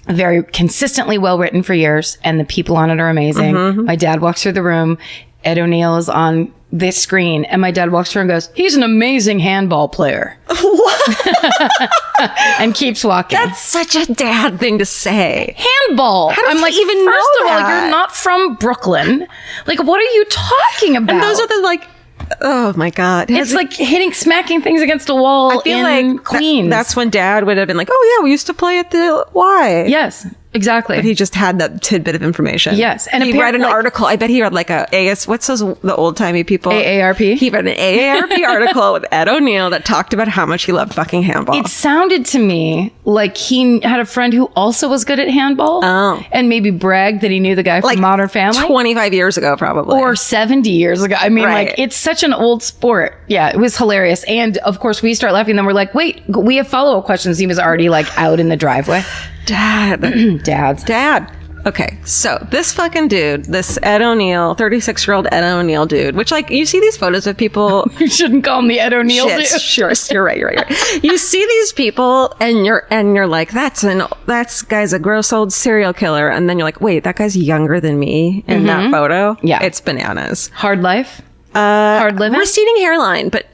Very consistently well written for years, and the people on it are amazing. Mm-hmm. My dad walks through the room. Ed O'Neill is on this screen, and my dad walks through and goes, "He's an amazing handball player." What? And keeps walking. That's such a dad thing to say. Handball. How does I'm like, he even know first of all, that? you're not from Brooklyn. Like, what are you talking about? And those are the, like, oh my God. It's like smacking things against a wall. I feel like Queens. That's when Dad would have been like, "Oh yeah, we used to play at the Y." Yes. Exactly. But he just had that tidbit of information. Yes. And he read an article. I bet he read like what's the old timey people? AARP? He read an AARP article with Ed O'Neill that talked about how much he loved fucking handball. It sounded to me like he had a friend who also was good at handball. Oh. And maybe bragged that he knew the guy from Modern Family. 25 years ago, probably. Or 70 years ago. I mean, like, it's such an old sport. Yeah, it was hilarious. And of course, we start laughing. Then we're like, wait, we have follow-up questions. He was already like out in the driveway. Dad. Okay, so this fucking dude, this Ed O'Neill, 36-year-old Ed O'Neill dude, which, like, you see these photos of people. You shouldn't call him the Ed O'Neill dude. Sure, you're right. You see these people, and you're like, that guy's a gross old serial killer, and then you're like, wait, that guy's younger than me in that photo. Yeah, it's bananas. Hard life. Hard living. Receding hairline, but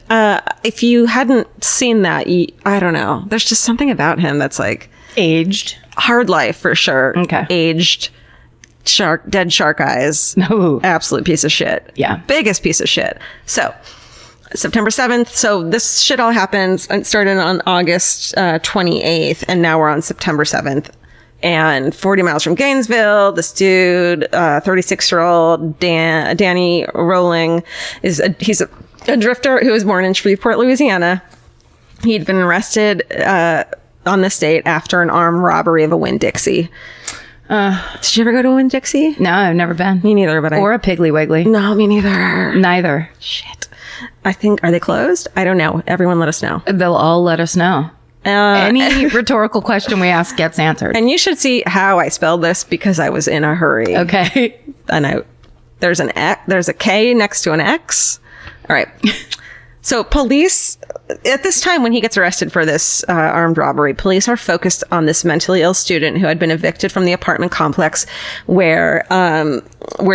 if you hadn't seen that, I don't know. There's just something about him that's like. Aged. Hard life for sure. Okay. Aged. Dead shark eyes. No. Absolute piece of shit. Yeah. Biggest piece of shit. So, September 7th. So, this shit all happens and started on August 28th. And now we're on September 7th. And 40 miles from Gainesville, this dude, 36-year-old Danny Rowling, he's a drifter who was born in Shreveport, Louisiana. He'd been arrested on this date after an armed robbery of a Winn-Dixie. Did you ever go to a Winn-Dixie? No, I've never been. Me neither, but Or a Piggly Wiggly. No, me neither. Neither. Shit. I think, are they closed? I don't know. Everyone let us know. They'll all let us know. Any rhetorical question we ask gets answered. And you should see how I spelled this because I was in a hurry. Okay. And there's a K next to an X. All right. So police, at this time when he gets arrested for this armed robbery, police are focused on this mentally ill student who had been evicted from the apartment complex where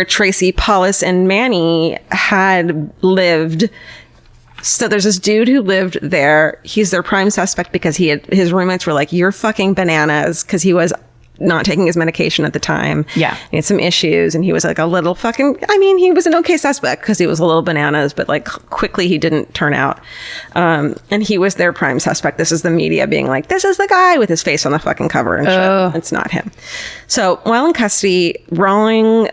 Tracy, Paulus, and Manny had lived. So there's this dude who lived there. He's their prime suspect because his roommates were like, "You're fucking bananas," because he was not taking his medication at the time. Yeah. He had some issues and he was like a little fucking, he was an okay suspect because he was a little bananas, but like quickly he didn't turn out. And he was their prime suspect. This is the media being like, this is the guy with his face on the fucking cover and shit. It's not him. So while in custody, Rowling,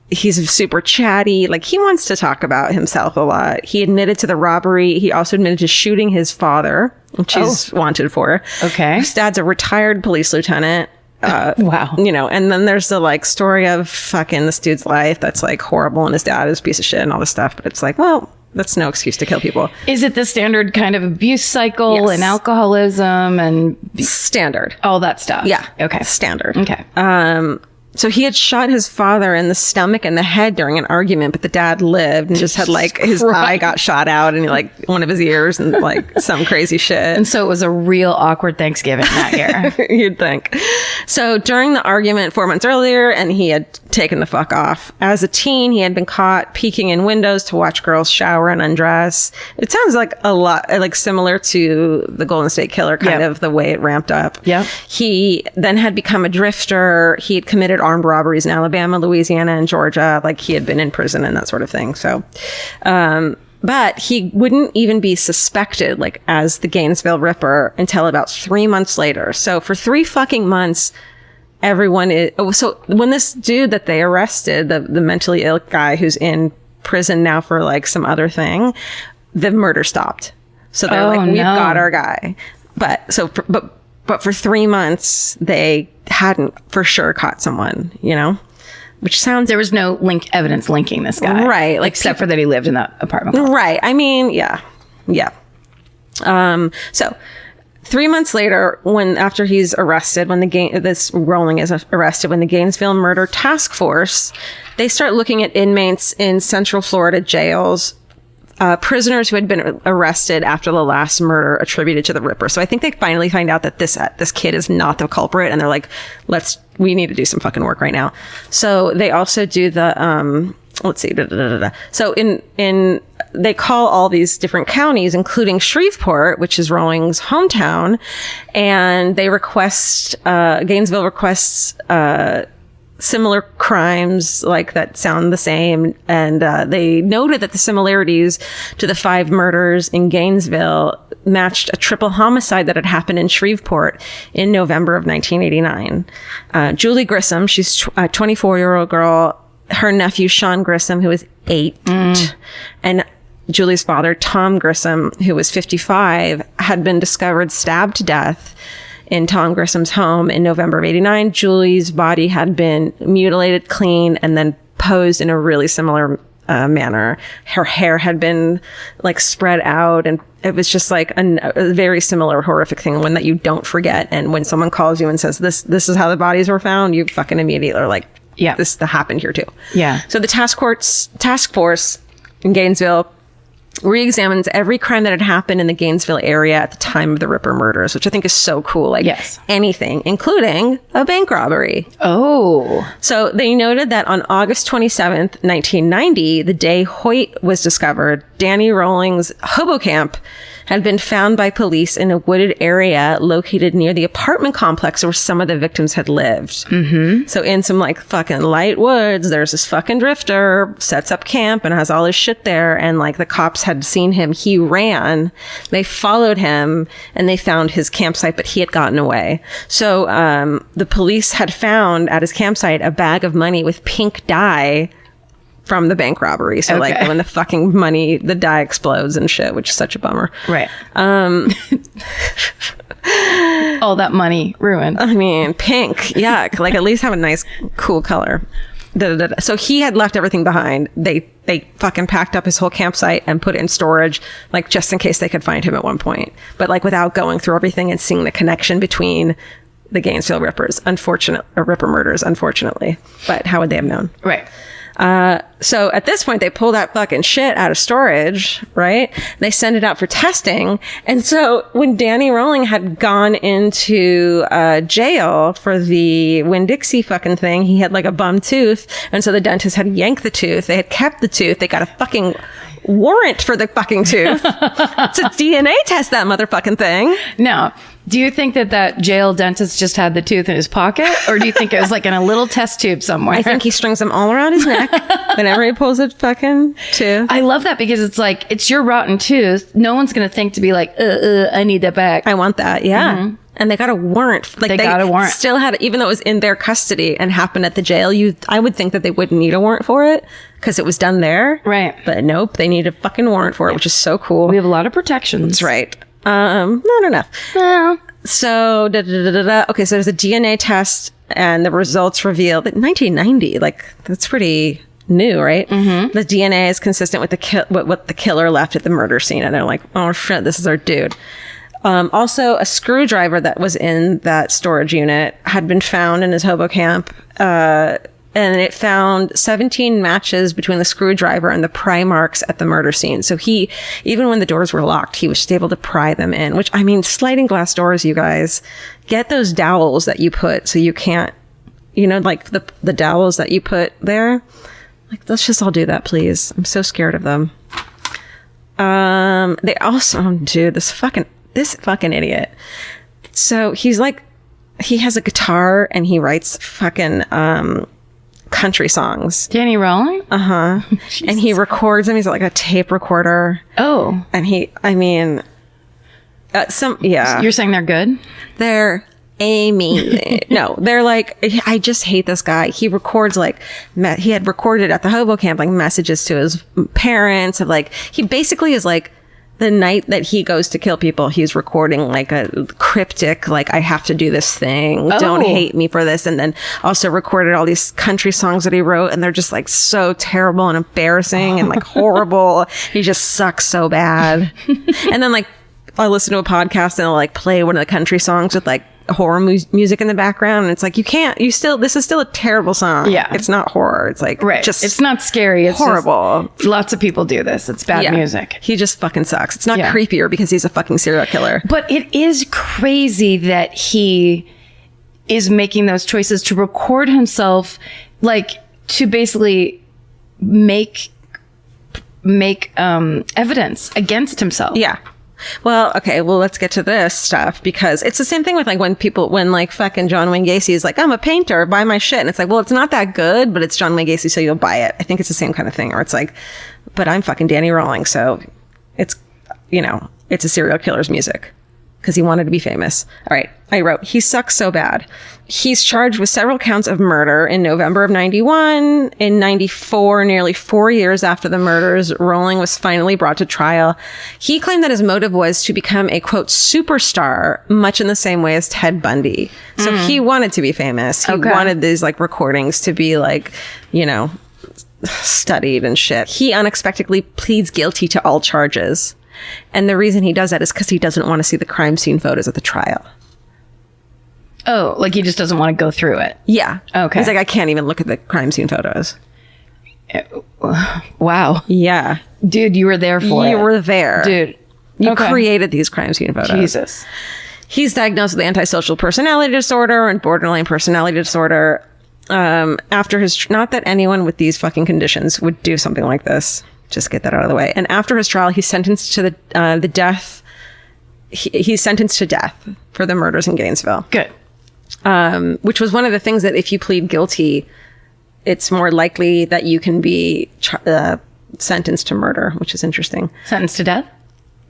he's super chatty. Like he wants to talk about himself a lot. He admitted to the robbery. He also admitted to shooting his father, which he's wanted for. Okay. His dad's a retired police lieutenant. Wow. And then there's the like story of fucking this dude's life that's like horrible and his dad is a piece of shit and all this stuff. But it's like, well, that's no excuse to kill people. Is it the standard kind of abuse cycle and alcoholism and standard? All that stuff. Yeah. Okay. Standard. Okay. So he had shot his father in the stomach and the head during an argument, but the dad lived and just had like his eye got shot out and like one of his ears and like some crazy shit. And so it was a real awkward Thanksgiving that year. You'd think. So during the argument 4 months earlier, and he had taken the fuck off. As a teen, he had been caught peeking in windows to watch girls shower and undress. It sounds like a lot, like similar to the Golden State Killer, kind of the way it ramped up. Yeah. He then had become a drifter. He had committed armed robberies in Alabama, Louisiana, and Georgia. Like he had been in prison and that sort of thing. So, but he wouldn't even be suspected like as the Gainesville Ripper until about 3 months later. So for 3 fucking months, everyone is. So when this dude that they arrested, the mentally ill guy who's in prison now for like some other thing, the murder stopped. So they're like, we've got our guy. But for 3 months, they hadn't for sure caught someone, which sounds... There was no evidence linking this guy. Right. Like except for that he lived in that apartment complex. Right. Yeah. So 3 months later, after he's arrested, this Rowling is arrested, when the Gainesville Murder Task Force, they start looking at inmates in Central Florida jails, prisoners who had been arrested after the last murder attributed to the Ripper. So I think they finally find out that this kid is not the culprit, and they're like, we need to do some fucking work right now. So they also do the let's see. So they call all these different counties, including Shreveport, which is Rowling's hometown, and they request Gainesville requests similar crimes like that sound the same. And they noted that the similarities to the 5 murders in Gainesville matched a triple homicide that had happened in Shreveport in November of 1989. Julie Grissom, she's a 24-year-old girl. Her nephew, Sean Grissom, who was 8, and Julie's father, Tom Grissom, who was 55, had been discovered stabbed to death in Tom Grissom's home in November of 89. Julie's body had been mutilated, clean, and then posed in a really similar manner. Her hair had been like spread out, and it was just like a very similar horrific thing, one that you don't forget. And when someone calls you and says, this is how the bodies were found, you fucking immediately are like, yeah, this happened here too. Yeah. So the task force in Gainesville re-examines every crime that had happened in the Gainesville area at the time of the Ripper murders, which I think is so cool. Like, yes, anything, including a bank robbery. Oh. So they noted that on August 27th, 1990, the day Hoyt was discovered, Danny Rawlings' hobo camp had been found by police in a wooded area located near the apartment complex where some of the victims had lived. Mm-hmm. So in some like fucking light woods, there's this fucking drifter, sets up camp and has all his shit there. And like the cops had seen him. He ran. They followed him and they found his campsite, but he had gotten away. So the police had found at his campsite a bag of money with pink dye from the bank robbery. So like when the fucking money, the dye explodes and shit, which is such a bummer. Right. All that money ruined. I mean, pink. Yeah. Like at least have a nice, cool color. So he had left everything behind. They fucking packed up his whole campsite and put it in storage, like just in case they could find him at one point. But like without going through everything and seeing the connection between the Gainesville Ripper murders, unfortunately. But how would they have known? Right. So at this point, they pull that fucking shit out of storage, right? They send it out for testing. And so when Danny Rawlings had gone into jail for the Winn-Dixie fucking thing, he had like a bum tooth. And so the dentist had yanked the tooth. They had kept the tooth. They got a fucking warrant for the fucking tooth to DNA test that motherfucking thing. Now, do you think that jail dentist just had the tooth in his pocket? Or do you think it was like in a little test tube somewhere? I think he strings them all around his neck whenever he pulls a fucking tooth. I love that because it's like, it's your rotten tooth. No one's going to think to be like, I need that back. I want that. Yeah. Mm-hmm. And they got a warrant. Like they got a warrant. Still had, even though it was in their custody and happened at the jail, I would think that they wouldn't need a warrant for it because it was done there. Right. But nope, they need a fucking warrant for it, which is so cool. We have a lot of protections. That's right. Not enough. No. So, okay, so there's a DNA test and the results reveal that 1990, like, that's pretty new, right? Mm-hmm. The DNA is consistent with what the killer left at the murder scene. And they're like, oh shit, this is our dude. Also, a screwdriver that was in that storage unit had been found in his hobo camp. And it found 17 matches between the screwdriver and the pry marks at the murder scene. So even when the doors were locked, he was just able to pry them in, which, I mean, sliding glass doors, you guys, get those dowels that you put so you can't, like the dowels that you put there. Like, let's just all do that, please. I'm so scared of them. They also, dude, this fucking idiot. So he has a guitar and he writes fucking, country songs. Danny Rawlings? Uh-huh. And he records them. He's like a tape recorder. Oh. And You're saying they're good? They're amazing. No, they're like, I just hate this guy. He records he had recorded at the hobo camp, like messages to his parents of like, he basically is like, the night that he goes to kill people, he's recording like a cryptic, like, I have to do this thing. Oh. Don't hate me for this. And then also recorded all these country songs that he wrote. And they're just like so terrible and embarrassing and like horrible. He just sucks so bad. And then like, I listen to a podcast and I'll like play one of the country songs with like horror music in the background. And it's like, this is still a terrible song. Yeah. It's not horror. It's like, right. It's not scary. It's horrible. Lots of people do this. It's bad music. He just fucking sucks. It's not creepier because he's a fucking serial killer. But it is crazy that he is making those choices to record himself, like to basically make evidence against himself. Yeah. Well, okay, well, let's get to this stuff, because it's the same thing with like when like fucking John Wayne Gacy is like, I'm a painter, buy my shit. And it's like, well, it's not that good, but it's John Wayne Gacy, so you'll buy it. I think it's the same kind of thing. Or it's like, but I'm fucking Danny Rawling, so it's, you know, it's a serial killer's music. Because he wanted to be famous. All right, I wrote, he sucks so bad. He's charged with several counts of murder in November of 91. In 94, nearly 4 years after the murders, Rawling was finally brought to trial. He claimed that his motive was to become a, quote, superstar, much in the same way as Ted Bundy. So he wanted to be famous. He wanted these, like, recordings to be, like, you know, studied and shit. He unexpectedly pleads guilty to all charges. And the reason he does that is because he doesn't want to see the crime scene photos at the trial. Oh, like he just doesn't want to go through it. Yeah. Okay. He's like, I can't even look at the crime scene photos. Wow. Yeah. Dude, you were there for it. You were there. Dude. You created these crime scene photos. Jesus. He's diagnosed with antisocial personality disorder and borderline personality disorder. After his, not that anyone with these fucking conditions would do something like this. Just get that out of the way. And after his trial, he's sentenced to the death. He's sentenced to death for the murders in Gainesville. Good. Which was one of the things that if you plead guilty, it's more likely that you can be sentenced to murder, which is interesting. Sentenced to death?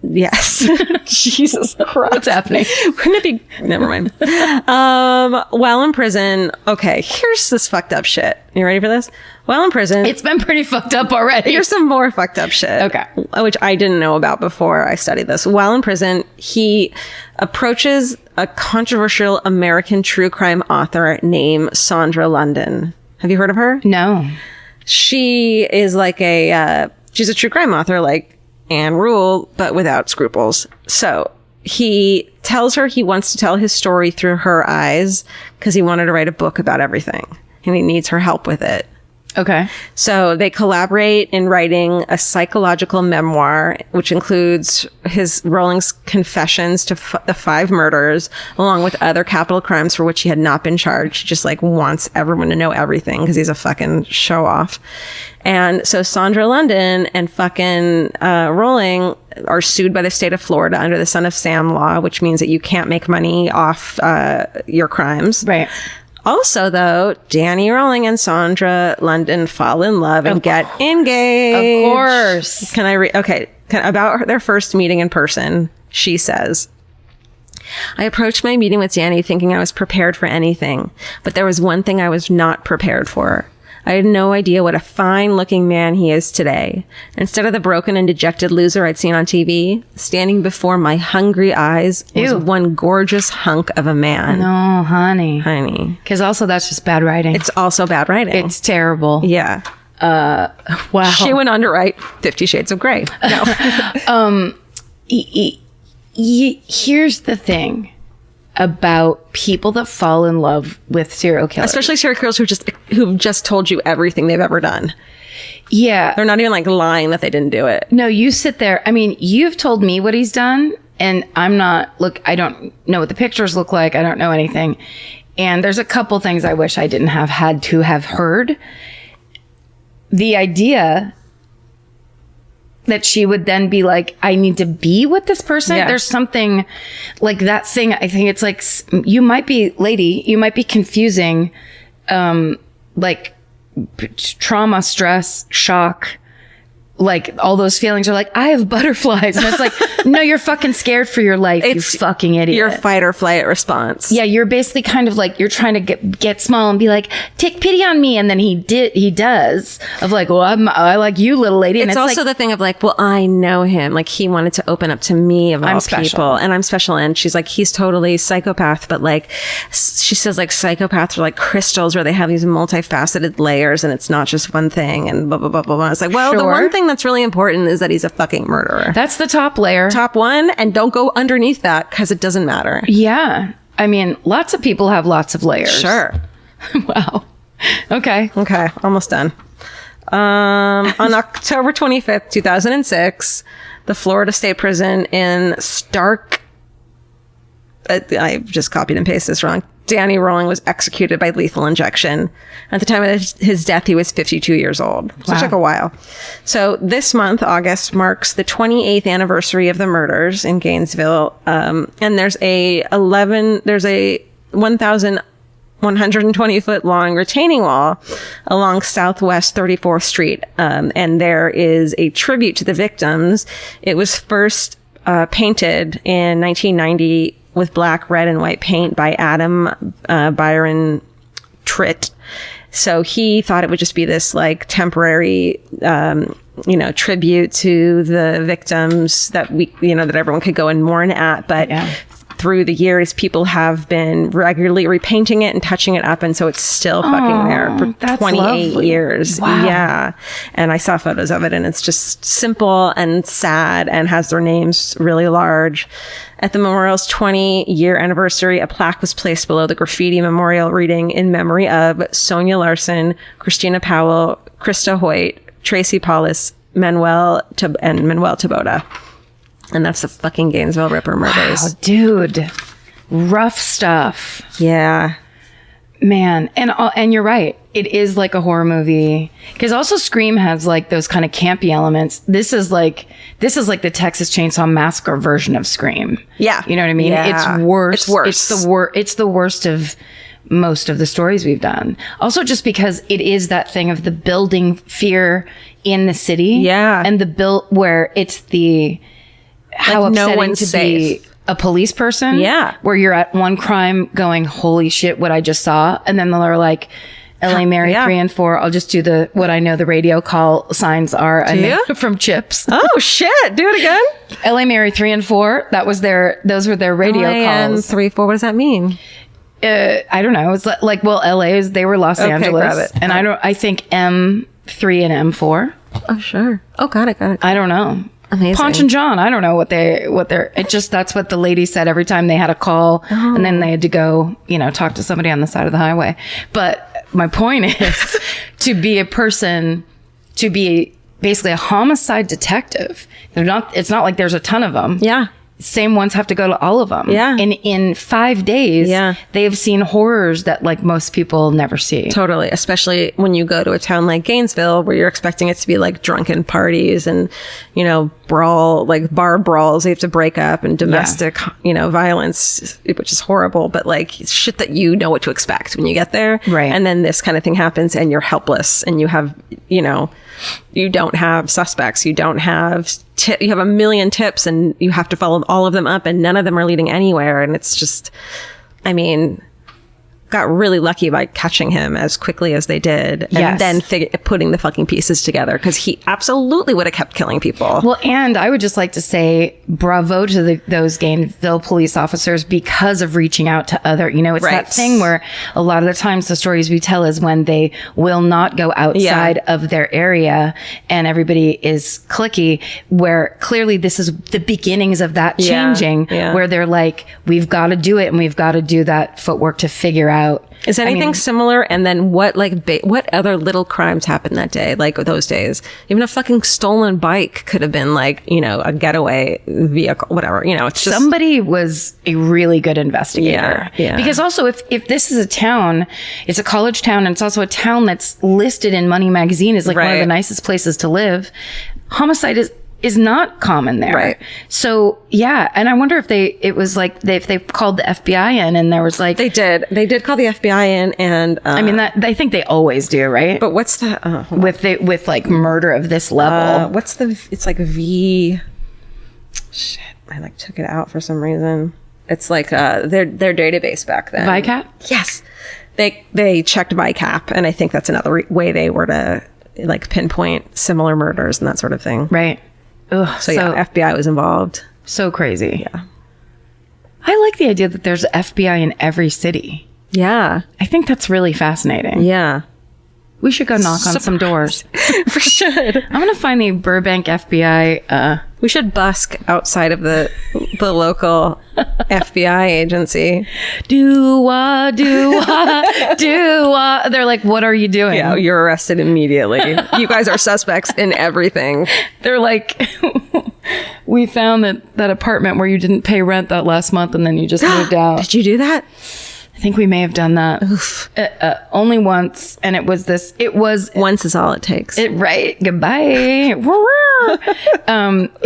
Yes. Jesus Christ. What's happening? Wouldn't it be? Never mind. While in prison, okay, here's this fucked up shit. You ready for this? While in prison. It's been pretty fucked up already. Here's some more fucked up shit. Okay. Which I didn't know about before I studied this. While in prison, he approaches a controversial American true crime author named Sandra London. Have you heard of her? No. She is like she's a true crime author like Anne Rule, but without scruples. So he tells her he wants to tell his story through her eyes because he wanted to write a book about everything and he needs her help with it. Okay. So they collaborate in writing a psychological memoir, which includes Rawling's confessions to the 5 murders, along with other capital crimes for which he had not been charged. He just like wants everyone to know everything because he's a fucking show off. And so Sandra London and fucking Rawling are sued by the state of Florida under the Son of Sam law, which means that you can't make money off your crimes. Right. Also, though, Danny Rawling and Sandra London fall in love and get engaged. Of course. Can I read? Okay. About their first meeting in person, she says, I approached my meeting with Danny thinking I was prepared for anything, but there was one thing I was not prepared for. I had no idea what a fine-looking man he is today. Instead of the broken and dejected loser I'd seen on TV, standing before my hungry eyes was one gorgeous hunk of a man. No, honey. Honey. Because also that's just bad writing. It's also bad writing. It's terrible. Yeah. Wow. She went on to write 50 Shades of Grey. No. Here's the thing about people that fall in love with serial killers. Especially serial killers who've just told you everything they've ever done. Yeah. They're not even like lying that they didn't do it. No, you sit there. I mean, you've told me what he's done and I'm not, look, I don't know what the pictures look like. I don't know anything. And there's a couple things I wish I didn't have had to have heard. The idea that she would then be like, I need to be with this person. Yeah. There's something like that thing. I think it's like, you might be confusing, like trauma, stress, shock, like all those feelings are like, I have butterflies. And it's like, no, you're fucking scared for your life. You fucking idiot. Your fight or flight response. Yeah. You're basically kind of like, you're trying to get small and be like, take pity on me. And then he does of like, well, I like you, little lady. And it's also like, the thing of like, well, I know him. Like he wanted to open up to me of all people and I'm special. And she's like, he's totally psychopath. But like, she says like psychopaths are like crystals where they have these multifaceted layers and it's not just one thing and blah, blah, blah, blah, blah. It's like, well, the one thing that's really important is that he's a fucking murderer. That's the top layer. Top one, and don't go underneath that because it doesn't matter. Yeah. I mean, lots of people have lots of layers. Sure. Wow. Okay. Almost done. On October 25th, 2006, the Florida State Prison in Stark, I just copied and pasted this wrong, Danny Rolling was executed by lethal injection. At the time of his death, he was 52 years old. So it took a while. So this month, August, marks the 28th anniversary of the murders in Gainesville. And there's a 1,120 foot long retaining wall along Southwest 34th Street. And there is a tribute to the victims. It was first painted in 1990 with black, red, and white paint by Adam Byron Tritt. So he thought it would just be this like temporary, tribute to the victims that that everyone could go and mourn at. But through the years, people have been regularly repainting it and touching it up. And so it's still fucking there for 28 years. Wow. Yeah. And I saw photos of it, and it's just simple and sad and has their names really large. At the memorial's 20-year anniversary, a plaque was placed below the graffiti memorial reading in memory of Sonia Larson, Christina Powell, Krista Hoyt, Tracy Paulus, Manuel Taboda. And that's the fucking Gainesville Ripper murders. Wow, dude. Rough stuff. Yeah. Man. And you're right. It is like a horror movie. Because also Scream has like those kind of campy elements. This is like the Texas Chainsaw Massacre version of Scream. Yeah. You know what I mean? Yeah. It's worse. It's worse. It's the worst of most of the stories we've done. Also just because it is that thing of the building fear in the city. Yeah. And the where it's the... how like upsetting no one's to safe. be a police person. Yeah. Where you're at one crime going, holy shit, what I just saw. And then they're like, LA Mary 3 and 4. I'll just do what I know the radio call signs are from Chips. Oh shit. Do it again. LA Mary 3 and 4. Those were their radio calls. 3, 4. What does that mean? I don't know. It's like, they were Los Angeles. Grab it. And I think M3 and M4. Oh, sure. Oh, got it. I don't know. Amazing. Ponch and John. I don't know what they're, that's what the lady said every time they had a call and then they had to go, talk to somebody on the side of the highway. But my point is to be basically a homicide detective. It's not like there's a ton of them. Yeah. Same ones have to go to all of them. Yeah. And in 5 days, they have seen horrors that like most people never see. Totally. Especially when you go to a town like Gainesville where you're expecting it to be like drunken parties and, bar brawls they have to break up and domestic, violence, which is horrible, but like shit that you know what to expect when you get there. Right. And then this kind of thing happens and you're helpless and you have, you don't have suspects. You don't have you have a million tips and you have to follow all of them up and none of them are leading anywhere. And it's just, got really lucky by catching him as quickly as they did and then putting the fucking pieces together because he absolutely would have kept killing people. Well, and I would just like to say bravo to those Gainesville police officers because of reaching out to other, it's that thing where a lot of the times the stories we tell is when they will not go outside of their area and everybody is cliquey, where clearly this is the beginnings of that changing where they're like, we've got to do it and we've got to do that footwork to figure out. Is anything similar? And then what other little crimes happened that day? Like those days, even a fucking stolen bike could have been like, a getaway vehicle, whatever, it's just somebody was a really good investigator. Yeah. Because also if this is a town, it's a college town and it's also a town that's listed in Money Magazine as like one of the nicest places to live. Homicide is not common there. Right. So and I wonder if they called the FBI in and there was like they did call the FBI in and I think they always do, right? But what's the with like murder of this level? It's like V shit. I like took it out for some reason. It's like their database back then. VICAP? Yes. They checked VICAP and I think that's another way they were to like pinpoint similar murders and that sort of thing. Right. Ugh, so FBI was involved. So crazy. Yeah. I like the idea that there's FBI in every city. Yeah. I think that's really fascinating. Yeah. We should go knock on some doors. We should. I'm going to find the Burbank FBI. We should busk outside of the local FBI agency. Do-wah. They're like, what are you doing? Yeah, you're arrested immediately. You guys are suspects in everything. They're like, we found that apartment where you didn't pay rent that last month and then you just moved out. Did you do that? I think we may have done that only once. And it was once is all it takes. Right. Goodbye. It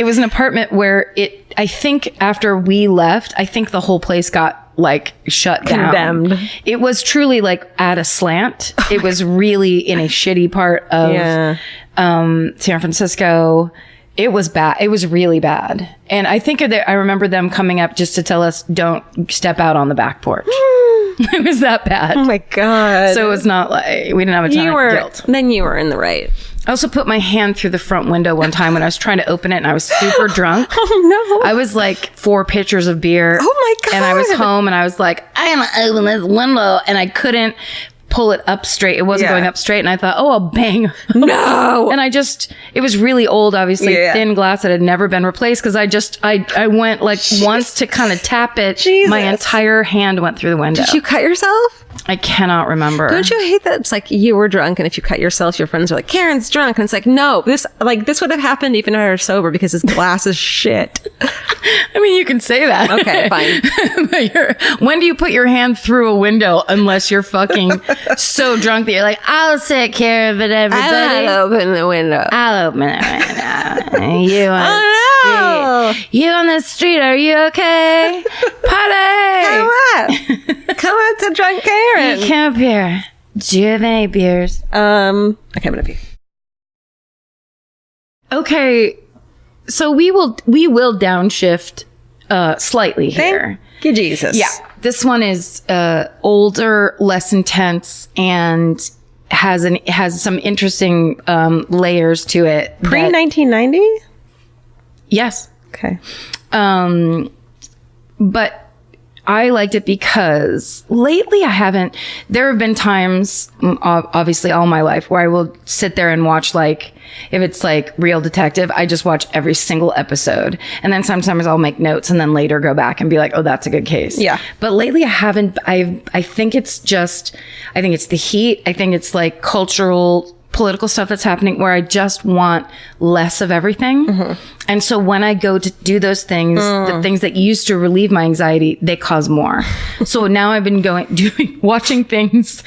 was an apartment where I think after we left, I think the whole place got like shut down. Condemned. It was truly like at a slant. It was really in a shitty part of San Francisco. It was bad. It was really bad. And I think I remember them coming up just to tell us, don't step out on the back porch. It was that bad. Oh my God. So it was not like, we didn't have a ton of guilt. Then you were in the right. I also put my hand through the front window one time when I was trying to open it and I was super drunk. Oh no. I was like 4 pitchers of beer. Oh my God. And I was home and I was like, I'm going to open this window. And I couldn't pull it up straight. It wasn't going up straight. And I thought, oh, I'll bang. No. And it was really old, obviously, thin glass that had never been replaced. Cause I went like once to kind of tap it. Jesus. My entire hand went through the window. Did you cut yourself? I cannot remember. Don't you hate that? It's like you were drunk, and if you cut yourself, your friends are like, Karen's drunk. And it's like, no, this would have happened even if I were sober because this glass is shit. I mean, you can say that. Okay, fine. But when do you put your hand through a window unless you're fucking so drunk that you're like, I'll take care of it, everybody. I'll open the window. I'll open it right now. You on the street. You on the street, are you okay? Party! Come up to drunk Karen. Come up here. Do you have any beers? Okay, I'm gonna pee. Okay, so we will downshift slightly here. Thank you, Jesus. Yeah, this one is older, less intense, and has some interesting layers to it. Pre-1990? Yes. Okay. But I liked it because lately there have been times, obviously all my life, where I will sit there and watch, like, if it's like Real Detective, I just watch every single episode. And then sometimes I'll make notes and then later go back and be like, oh, that's a good case. Yeah. But lately I think it's the heat. I think it's like political stuff that's happening where I just want less of everything. Mm-hmm. And so when I go to do those things, the things that used to relieve my anxiety, they cause more. So now I've been watching things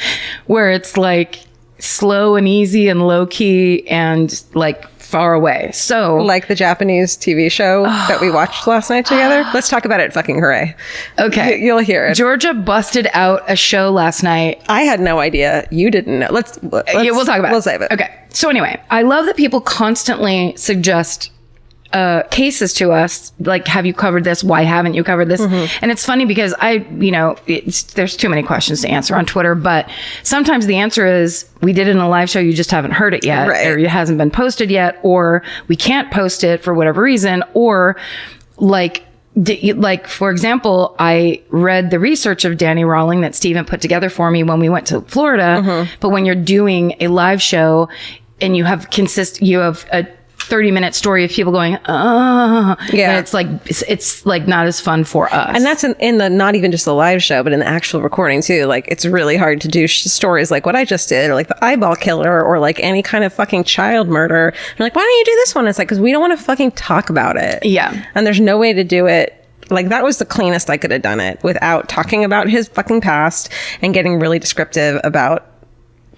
where it's like slow and easy and low key and like far away. So like the Japanese TV show that we watched last night together. Let's talk about it. Fucking hooray. Okay. You'll hear it. Georgia busted out a show last night. I had no idea. You didn't know. Let's we'll talk about it. We'll save it. Okay. So anyway, I love that people constantly suggest cases to us, like, have you covered this? Why haven't you covered this? Mm-hmm. And it's funny because there's too many questions to answer on Twitter, but sometimes the answer is we did it in a live show, you just haven't heard it yet, or it hasn't been posted yet, or we can't post it for whatever reason, or like, for example, I read the research of Danny Rawling that Steven put together for me when we went to Florida. But when you're doing a live show and you have a 30-minute story of people going, and it's like not as fun for us. And that's in the, not even just the live show, but in the actual recording too. Like, it's really hard to do stories like what I just did, or like the eyeball killer, or like any kind of fucking child murder. And like, why don't you do this one? It's like, because we don't want to fucking talk about it. Yeah. And there's no way to do it. Like, that was the cleanest I could have done it without talking about his fucking past and getting really descriptive about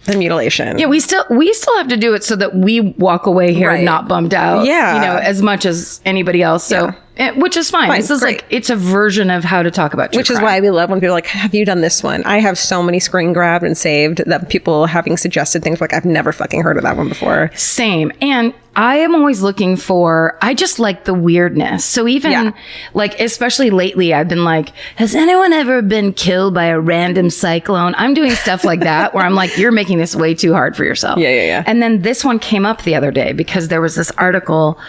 the mutilation. Yeah, we still have to do it so that we walk away here not bummed out. Yeah. As much as anybody else. So, which is fine. This is like, it's a version of how to talk about true crime. Is why we love when people are like, have you done this one? I have so many screen grabbed and saved that people having suggested things like, I've never fucking heard of that one before. Same. And I am always looking I just like the weirdness. So even like, especially lately, I've been like, has anyone ever been killed by a random cyclone? I'm doing stuff like that where I'm like, you're making this way too hard for yourself. Yeah. And then this one came up the other day because there was this article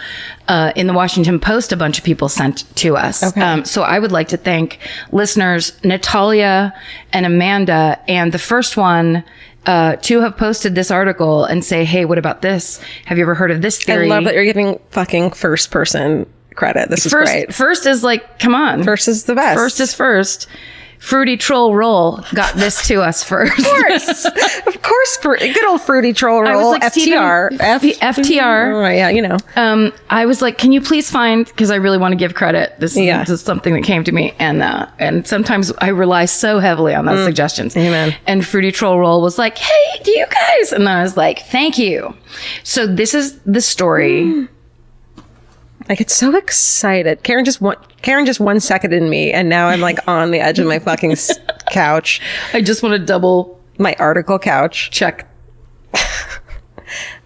in the Washington Post a bunch of people sent to us. Okay. So I would like to thank listeners Natalia and Amanda. And the first one to have posted this article and say, hey, what about this? Have you ever heard of this theory? I love that you're giving fucking first person credit. This is great. First is like, come on. First is the best. First is first. Fruity Troll Roll got this to us first. Of course, good old Fruity Troll Roll. I was like, FTR. FTR. Oh, yeah, you know. I was like, can you please find, because I really want to give credit. This is something that came to me. And sometimes I rely so heavily on those suggestions. Amen. And Fruity Troll Roll was like, hey, do you guys? And then I was like, thank you. So this is the story. I get so excited. Karen just 1 second in me, and now I'm like on the edge of my fucking couch. I just want to double my article couch. Check.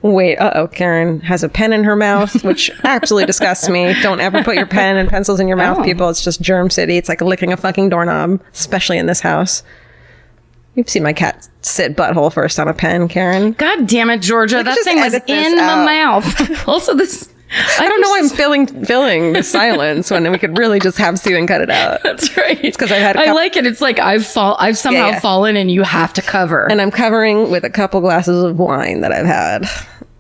Wait, Karen has a pen in her mouth, which absolutely disgusts me. Don't ever put your pen and pencils in your mouth, people. It's just germ city. It's like licking a fucking doorknob, especially in this house. You've seen my cat sit butthole first on a pen, Karen. God damn it, Georgia. That thing was in my mouth. Also, this... I don't know why I'm filling the silence when we could really just have Steven cut it out. That's right. It's because I've had I like it. It's like I've somehow fallen and you have to cover. And I'm covering with a couple glasses of wine that I've had.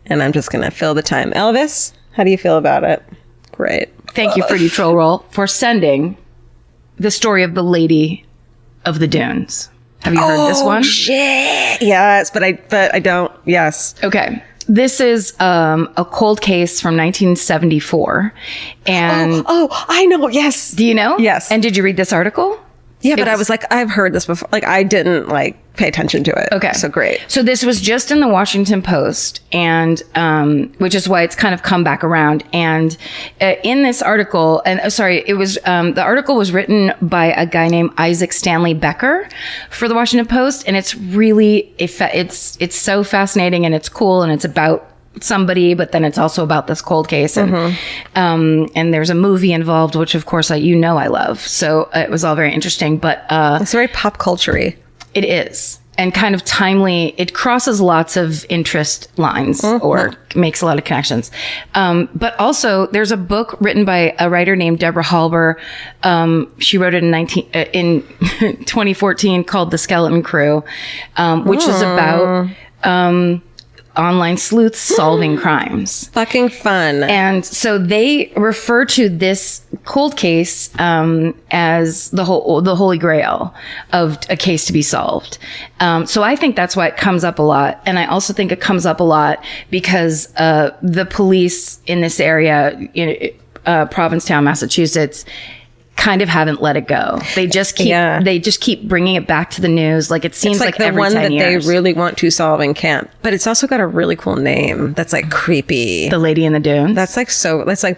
And I'm just going to fill the time. Elvis, how do you feel about it? Great. Thank you, Fruity Troll Roll, for sending the story of the Lady of the Dunes. Have you heard this one? Shit. Yes, but I don't. Yes. Okay. This is a cold case from 1974. And I know. Yes. Do you know? Yes. And did you read this article? Yeah, but I was like, I've heard this before. Like, I didn't pay attention to it. Okay. So great. So this was just in the Washington Post, and which is why it's kind of come back around. And in this article, it was the article was written by a guy named Isaac Stanley Becker for the Washington Post, and it's really it's so fascinating, and it's cool, and it's about somebody, but then it's also about this cold case, and and there's a movie involved, which of course I love. So it was all very interesting, but it's very pop culture-y. It is, and kind of timely. It crosses lots of interest lines or makes a lot of connections. But also there's a book written by a writer named Deborah Halber. She wrote it in 2014 called The Skeleton Crew, which is about online sleuths solving crimes. Fucking fun. And so they refer to this cold case as the holy grail of a case to be solved. So I think that's why it comes up a lot. And I also think it comes up a lot because the police in this area, Provincetown, Massachusetts, kind of haven't let it go. They just keep bringing it back to the news. Like, it seems like every 10 years. The one that they really want to solve and can't. But it's also got a really cool name that's like creepy. The Lady in the Dunes. That's like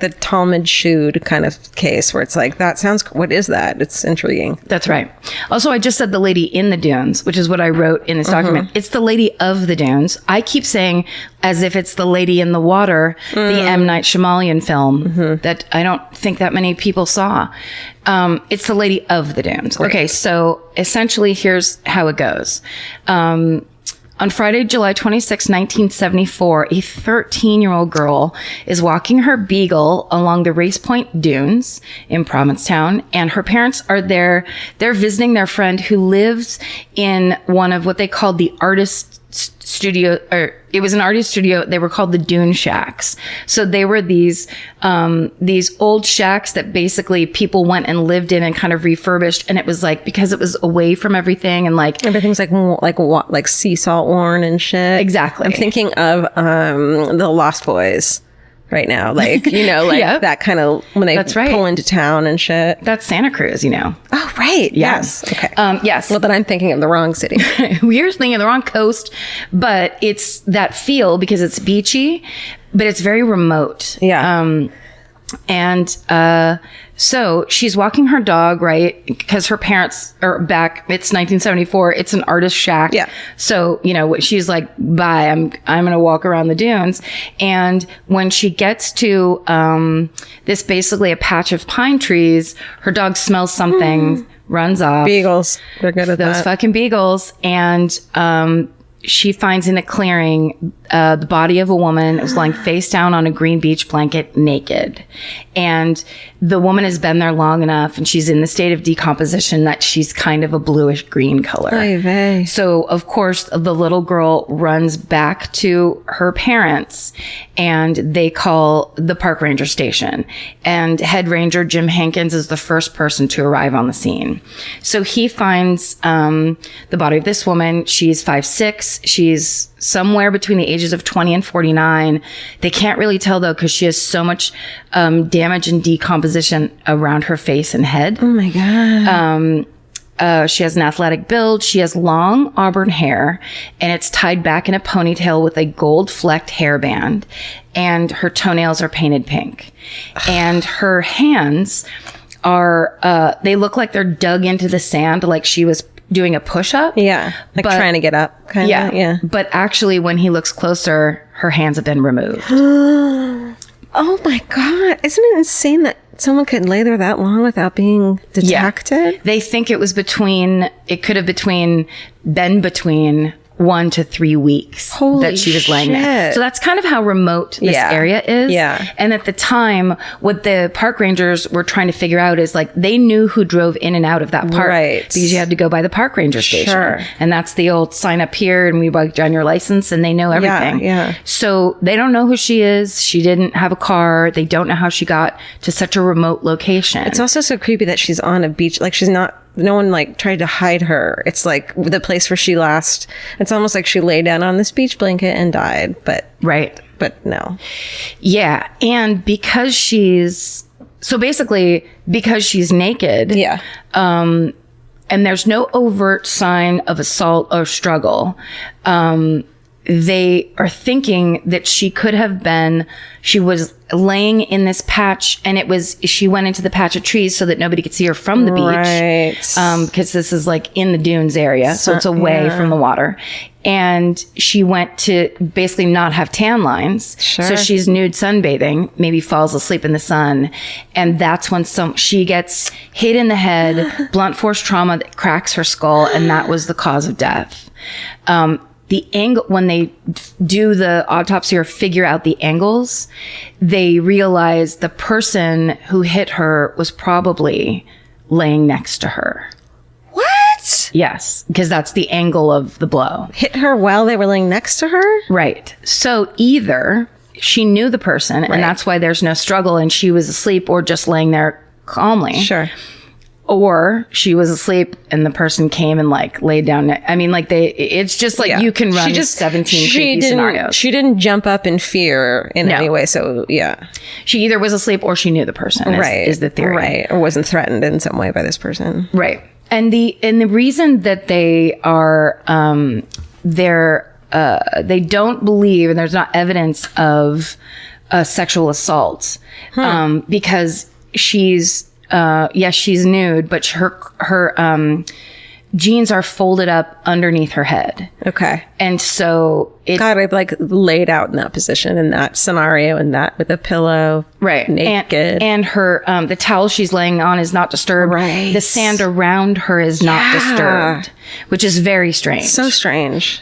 the Talmud Shud kind of case where it's like, what is that? It's intriguing. That's right. Also, I just said the Lady in the Dunes, which is what I wrote in this document. It's the Lady of the Dunes. I keep saying as if it's the Lady in the Water, the M. Night Shyamalan film that I don't think that many people saw. It's the Lady of the Dunes. Right. Okay, so essentially here's how it goes. On Friday, July 26, 1974, a 13-year-old girl is walking her beagle along the Race Point Dunes in Provincetown, and her parents are there. They're visiting their friend who lives in one of what they called the artist studio, or it was an artist studio. They were called the Dune Shacks. So they were these old shacks that basically people went and lived in and kind of refurbished. And it was like, because it was away from everything, and like everything's like sea salt worn and shit. Exactly. I'm thinking of the Lost Boys right now, that kind of when they pull into town and shit. That's Santa Cruz, Oh, right. Yeah. Yes. Okay. Yes. Well, then I'm thinking of the wrong city. We're thinking of the wrong coast, but it's that feel because it's beachy, but it's very remote. Yeah. So she's walking her dog, right? Because her parents are back. It's 1974. It's an artist shack. Yeah. So, she's like, bye, I'm going to walk around the dunes. And when she gets to, this basically a patch of pine trees, her dog smells something, runs off. Beagles. They're good at those that. fucking beagles. And, she finds in a clearing the body of a woman who's lying face down on a green beach blanket naked. And the woman has been there long enough and she's in the state of decomposition that she's kind of a bluish green color. Oy vey. So, of course, the little girl runs back to her parents and they call the park ranger station. And head ranger Jim Hankins is the first person to arrive on the scene. So he finds the body of this woman. She's 5'6". She's somewhere between the ages of 20 and 49. They can't really tell, though, because she has so much damage and decomposition around her face and head. Oh, my God. She has an athletic build. She has long auburn hair, and it's tied back in a ponytail with a gold-flecked hairband. And her toenails are painted pink. And her hands are, they look like they're dug into the sand, like she was doing a push-up. Yeah. Like trying to get up, kind of. Yeah. But actually, when he looks closer, her hands have been removed. Oh my God. Isn't it insane that someone could lay there that long without being detected? Yeah. They think it could have been between 1 to 3 weeks that she was laying there. So that's kind of how remote this area is. Yeah. And at the time, what the park rangers were trying to figure out is like they knew who drove in and out of that park. Right. Because you had to go by the park ranger station. Sure. And that's the old sign up here and we write on your license and they know everything. Yeah. So they don't know who she is. She didn't have a car. They don't know how she got to such a remote location. It's also so creepy that she's on a beach. Like no one like tried to hide her. It's like the place where she last. It's almost like she lay down on this beach blanket and died. But right. But no. Yeah, and because she's naked. Yeah. And there's no overt sign of assault or struggle. They are thinking that she was laying in this patch and she went into the patch of trees so that nobody could see her from the beach. Right. Because this is like in the dunes area. So it's away from the water. And she went to basically not have tan lines. Sure. So she's nude sunbathing, maybe falls asleep in the sun. And that's when she gets hit in the head, blunt force trauma that cracks her skull. And that was the cause of death. The angle, when they do the autopsy or figure out the angles, they realize the person who hit her was probably laying next to her. What? Yes, because that's the angle of the blow. Hit her while they were laying next to her? Right. So either she knew the person and that's why there's no struggle and she was asleep or just laying there calmly. Sure. Or she was asleep and the person came and like laid down. I mean, like it's just like you can run 17 creepy scenarios. She didn't jump up in fear in any way. So yeah. She either was asleep or she knew the person is the theory. Right. Or wasn't threatened in some way by this person. Right. And the reason that they are, they don't believe and there's not evidence of sexual assault, because she's nude, but her jeans are folded up underneath her head. Okay. And so God, I've like laid out in that position in that scenario and that with a pillow. Right. Naked. And her, the towel she's laying on is not disturbed. Right. The sand around her is not disturbed, which is very strange. So strange.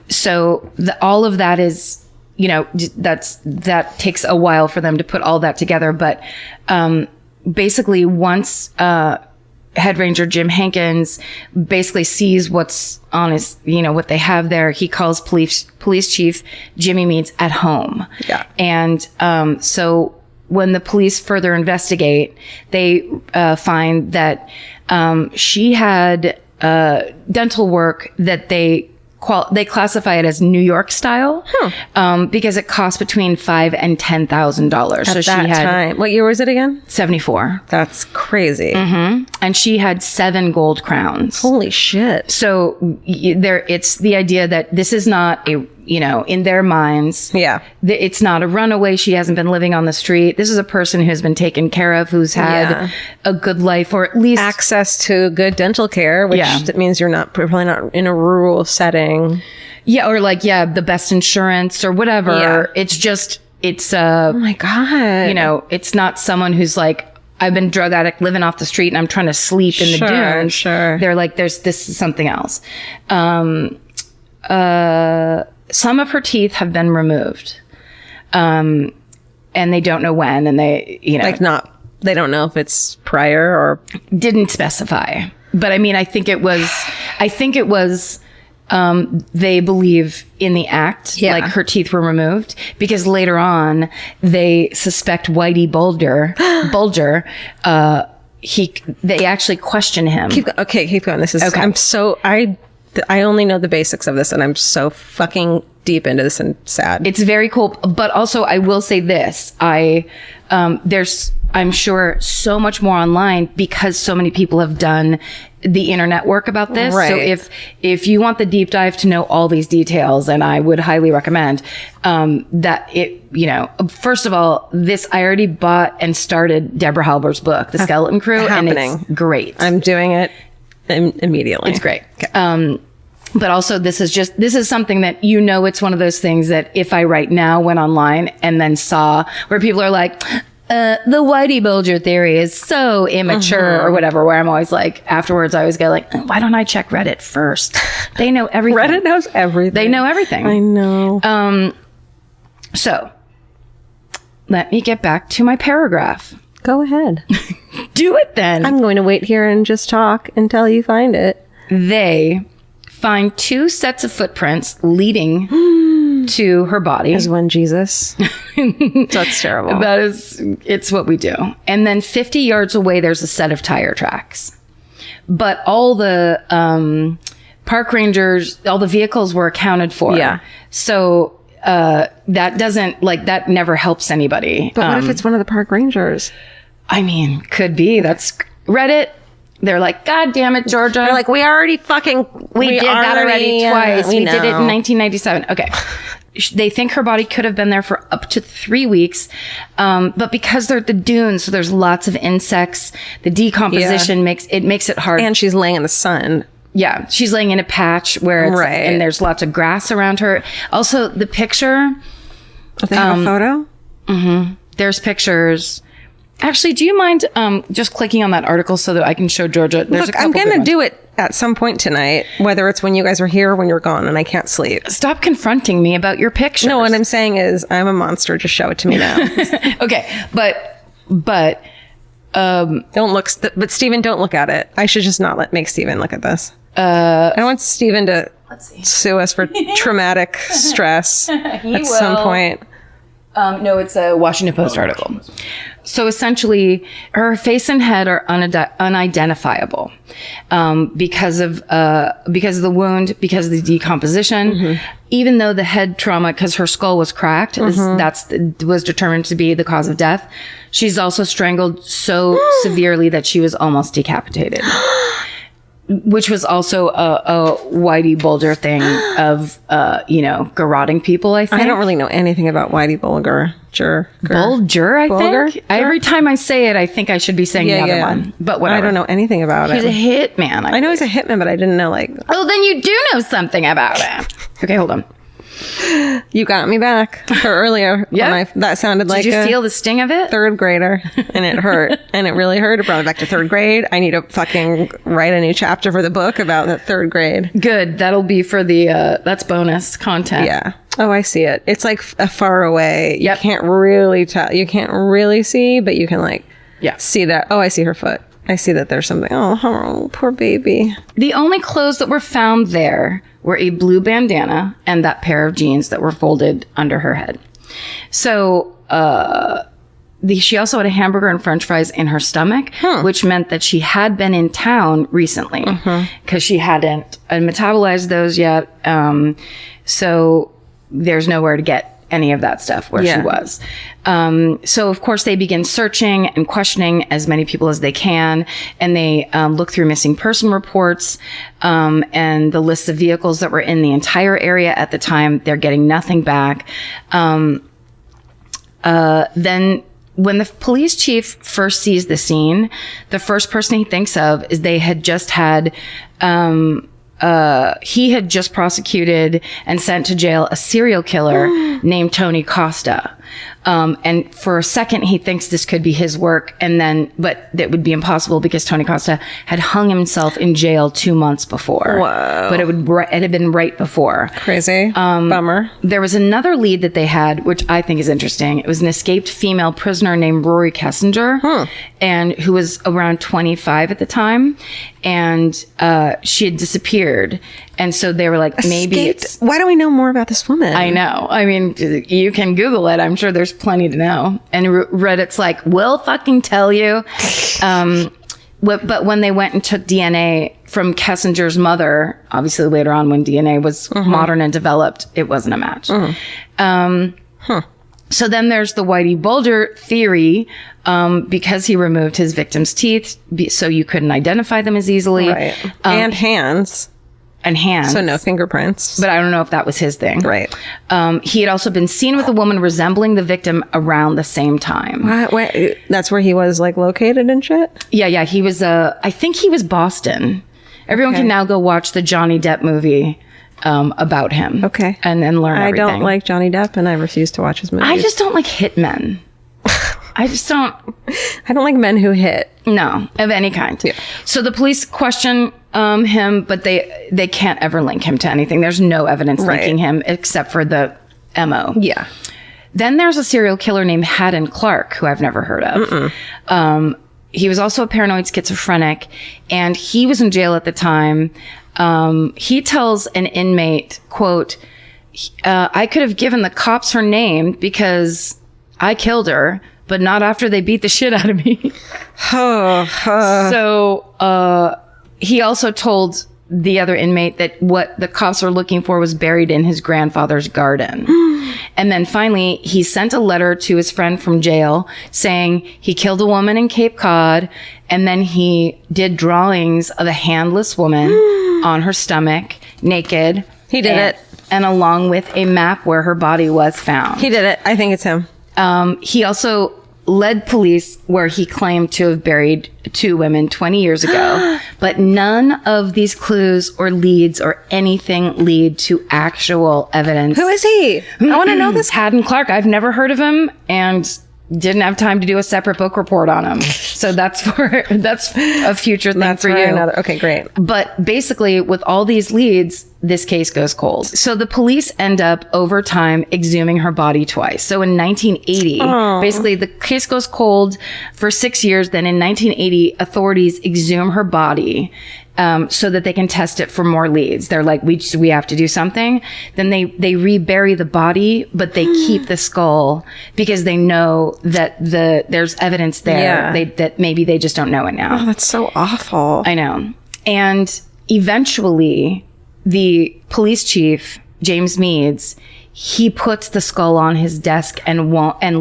So all of that is, that takes a while for them to put all that together. But, basically once, Head Ranger Jim Hankins basically sees what's on his, what they have there, he calls police chief Jimmy Meads at home. Yeah. And so when the police further investigate, they find that she had dental work that they classify it as New York style, because it cost between $5,000 and $10,000. At that time. What year was it again? 74. That's crazy. Mm-hmm. And she had 7 gold crowns. Holy shit. So it's the idea that this is not in their minds. Yeah. It's not a runaway. She hasn't been living on the street. This is a person who's been taken care of, who's had a good life, or at least access to good dental care, which means you're probably not in a rural setting. Yeah. Or the best insurance or whatever. Yeah. It's oh my God. It's not someone who's like, I've been drug addict living off the street and I'm trying to sleep in the dunes. Sure. They're like, this is something else. some of her teeth have been removed. And they don't know when, and they, they don't know if it's prior or didn't specify. But I mean, I think it was, they believe in the act, like her teeth were removed, because later on they suspect Whitey Bulger. They actually question him. Keep going. This is, okay. I only know the basics of this, and I'm so fucking deep into this and sad. It's very cool. But also I will say this, there's, I'm sure, so much more online because so many people have done the internet work about this. Right. So if you want the deep dive to know all these details, and I would highly recommend, that it, first of all, I already bought and started Deborah Halber's book, The Skeleton Crew, and it's great. I'm doing it immediately. It's great. Okay. But also this is something that, it's one of those things that if I right now went online and then saw where people are like, the Whitey Bulger theory is so immature or whatever, where I'm always like, afterwards I always go like, why don't I check Reddit first? They know everything. Reddit knows everything. They know everything. I know. So let me get back to my paragraph. Go ahead. Do it then. I'm going to wait here and just talk until you find it. They find 2 sets of footprints leading to her body. As one Jesus. That's terrible. It's what we do. And then 50 yards away, there's a set of tire tracks. But all the park rangers, all the vehicles were accounted for. Yeah. So that doesn't, that never helps anybody. But what if it's one of the park rangers? I mean, could be. That's Reddit. They're like, God damn it, Georgia. They're like, we did that already twice. We did it in 1997. Okay. They think her body could have been there for up to 3 weeks. But because they're at the dunes, so there's lots of insects, the decomposition makes it hard. And she's laying in the sun. Yeah. She's laying in a patch where it's, and there's lots of grass around her. Also, the picture. They have a photo? Mm-hmm. There's pictures. Actually, do you mind just clicking on that article so that I can show Georgia? Look, I'm going to do it at some point tonight, whether it's when you guys were here or when you're gone and I can't sleep. Stop confronting me about your pictures. No, what I'm saying is I'm a monster. Just show it to me now. Okay, but don't look. But Steven, don't look at it. I should just not make Steven look at this. I don't want Steven to sue us for traumatic stress at some point. No, it's a Washington Post article. So essentially, her face and head are unidentifiable because of the wound, because of the decomposition. Mm-hmm. Even though the head trauma, because her skull was cracked, was determined to be the cause of death. She's also strangled so severely that she was almost decapitated. Which was also a Whitey Bulger thing of, garroting people, I think. I don't really know anything about Whitey Bulger. Bulger, I think. Every time I say it, I think I should be saying the other one. But whatever. I don't know anything about He's it. He's a hitman. I know he's a hitman, but I didn't know, Oh, then you do know something about it. Okay, hold on. You got me back for earlier. Yeah. That sounded like Did you feel the sting of it? Third grader. And it hurt. And it really hurt. It brought me back to third grade. I need to fucking write a new chapter for the book about the third grade. Good. That'll be for the, that's bonus content. Yeah. Oh, I see it. It's like a far away. Yep. You can't really tell. You can't really see, but you can see that. Oh, I see her foot. I see that there's something. Oh, poor baby. The only clothes that were found there were a blue bandana and that pair of jeans that were folded under her head. So, she also had a hamburger and french fries in her stomach, which meant that she had been in town recently because she hadn't metabolized those yet. So there's nowhere to get any of that stuff where she was. So of course they begin searching and questioning as many people as they can. And they look through missing person reports and the lists of vehicles that were in the entire area at the time. They're getting nothing back. Then when the police chief first sees the scene, the first person he thinks of is they had just had he had just prosecuted and sent to jail a serial killer named Tony Costa. And for a second, he thinks this could be his work. But that would be impossible because Tony Costa had hung himself in jail 2 months before. Whoa. But it had been right before. Crazy. Bummer. There was another lead that they had, which I think is interesting. It was an escaped female prisoner named Rory Kessinger, and who was around 25 at the time. And she had disappeared. And so they were like, maybe it's... Why don't we know more about this woman? I know. I mean, you can Google it. I'm sure there's plenty to know. And Reddit's like, we'll fucking tell you. But when they went and took DNA from Kessinger's mother, obviously later on when DNA was modern and developed, it wasn't a match. So then there's the Whitey Bulger theory, because he removed his victim's teeth, so you couldn't identify them as easily. Right. And hands. And hands. So no fingerprints. But I don't know if that was his thing. Right. He had also been seen with a woman resembling the victim around the same time. What? That's where he was like located and shit? Yeah. He was, I think he was Boston. Everyone can now go watch the Johnny Depp movie about him. Okay. And then learn everything. I don't like Johnny Depp and I refuse to watch his movies. I just don't like hitmen. I don't like men who hit. No, of any kind. Yeah. So the police question him, but they can't ever link him to anything. There's no evidence linking him except for the MO. Yeah. Then there's a serial killer named Haddon Clark, who I've never heard of. He was also a paranoid schizophrenic, and he was in jail at the time. He tells an inmate, quote, I could have given the cops her name because I killed her, but not after they beat the shit out of me. So he also told the other inmate that what the cops were looking for was buried in his grandfather's garden. And then finally, he sent a letter to his friend from jail saying he killed a woman in Cape Cod, and then he did drawings of a handless woman on her stomach, naked. He did it. And along with a map where her body was found. He did it. I think it's him. He also led police where he claimed to have buried 2 women 20 years ago. But none of these clues or leads or anything lead to actual evidence. Who is he? I want to know this. Haddon Clark. I've never heard of him and didn't have time to do a separate book report on him. So that's a future thing for you. Okay, great. But basically, with all these leads, this case goes cold. So the police end up over time exhuming her body twice. So in 1980, basically the case goes cold for 6 years. Then in 1980, authorities exhume her body so that they can test it for more leads. They're like, we have to do something. Then they rebury the body, but they keep the skull because they know that there's evidence there that maybe they just don't know it now. Oh, that's so awful. I know. And eventually, the police chief, James Meads, he puts the skull on his desk and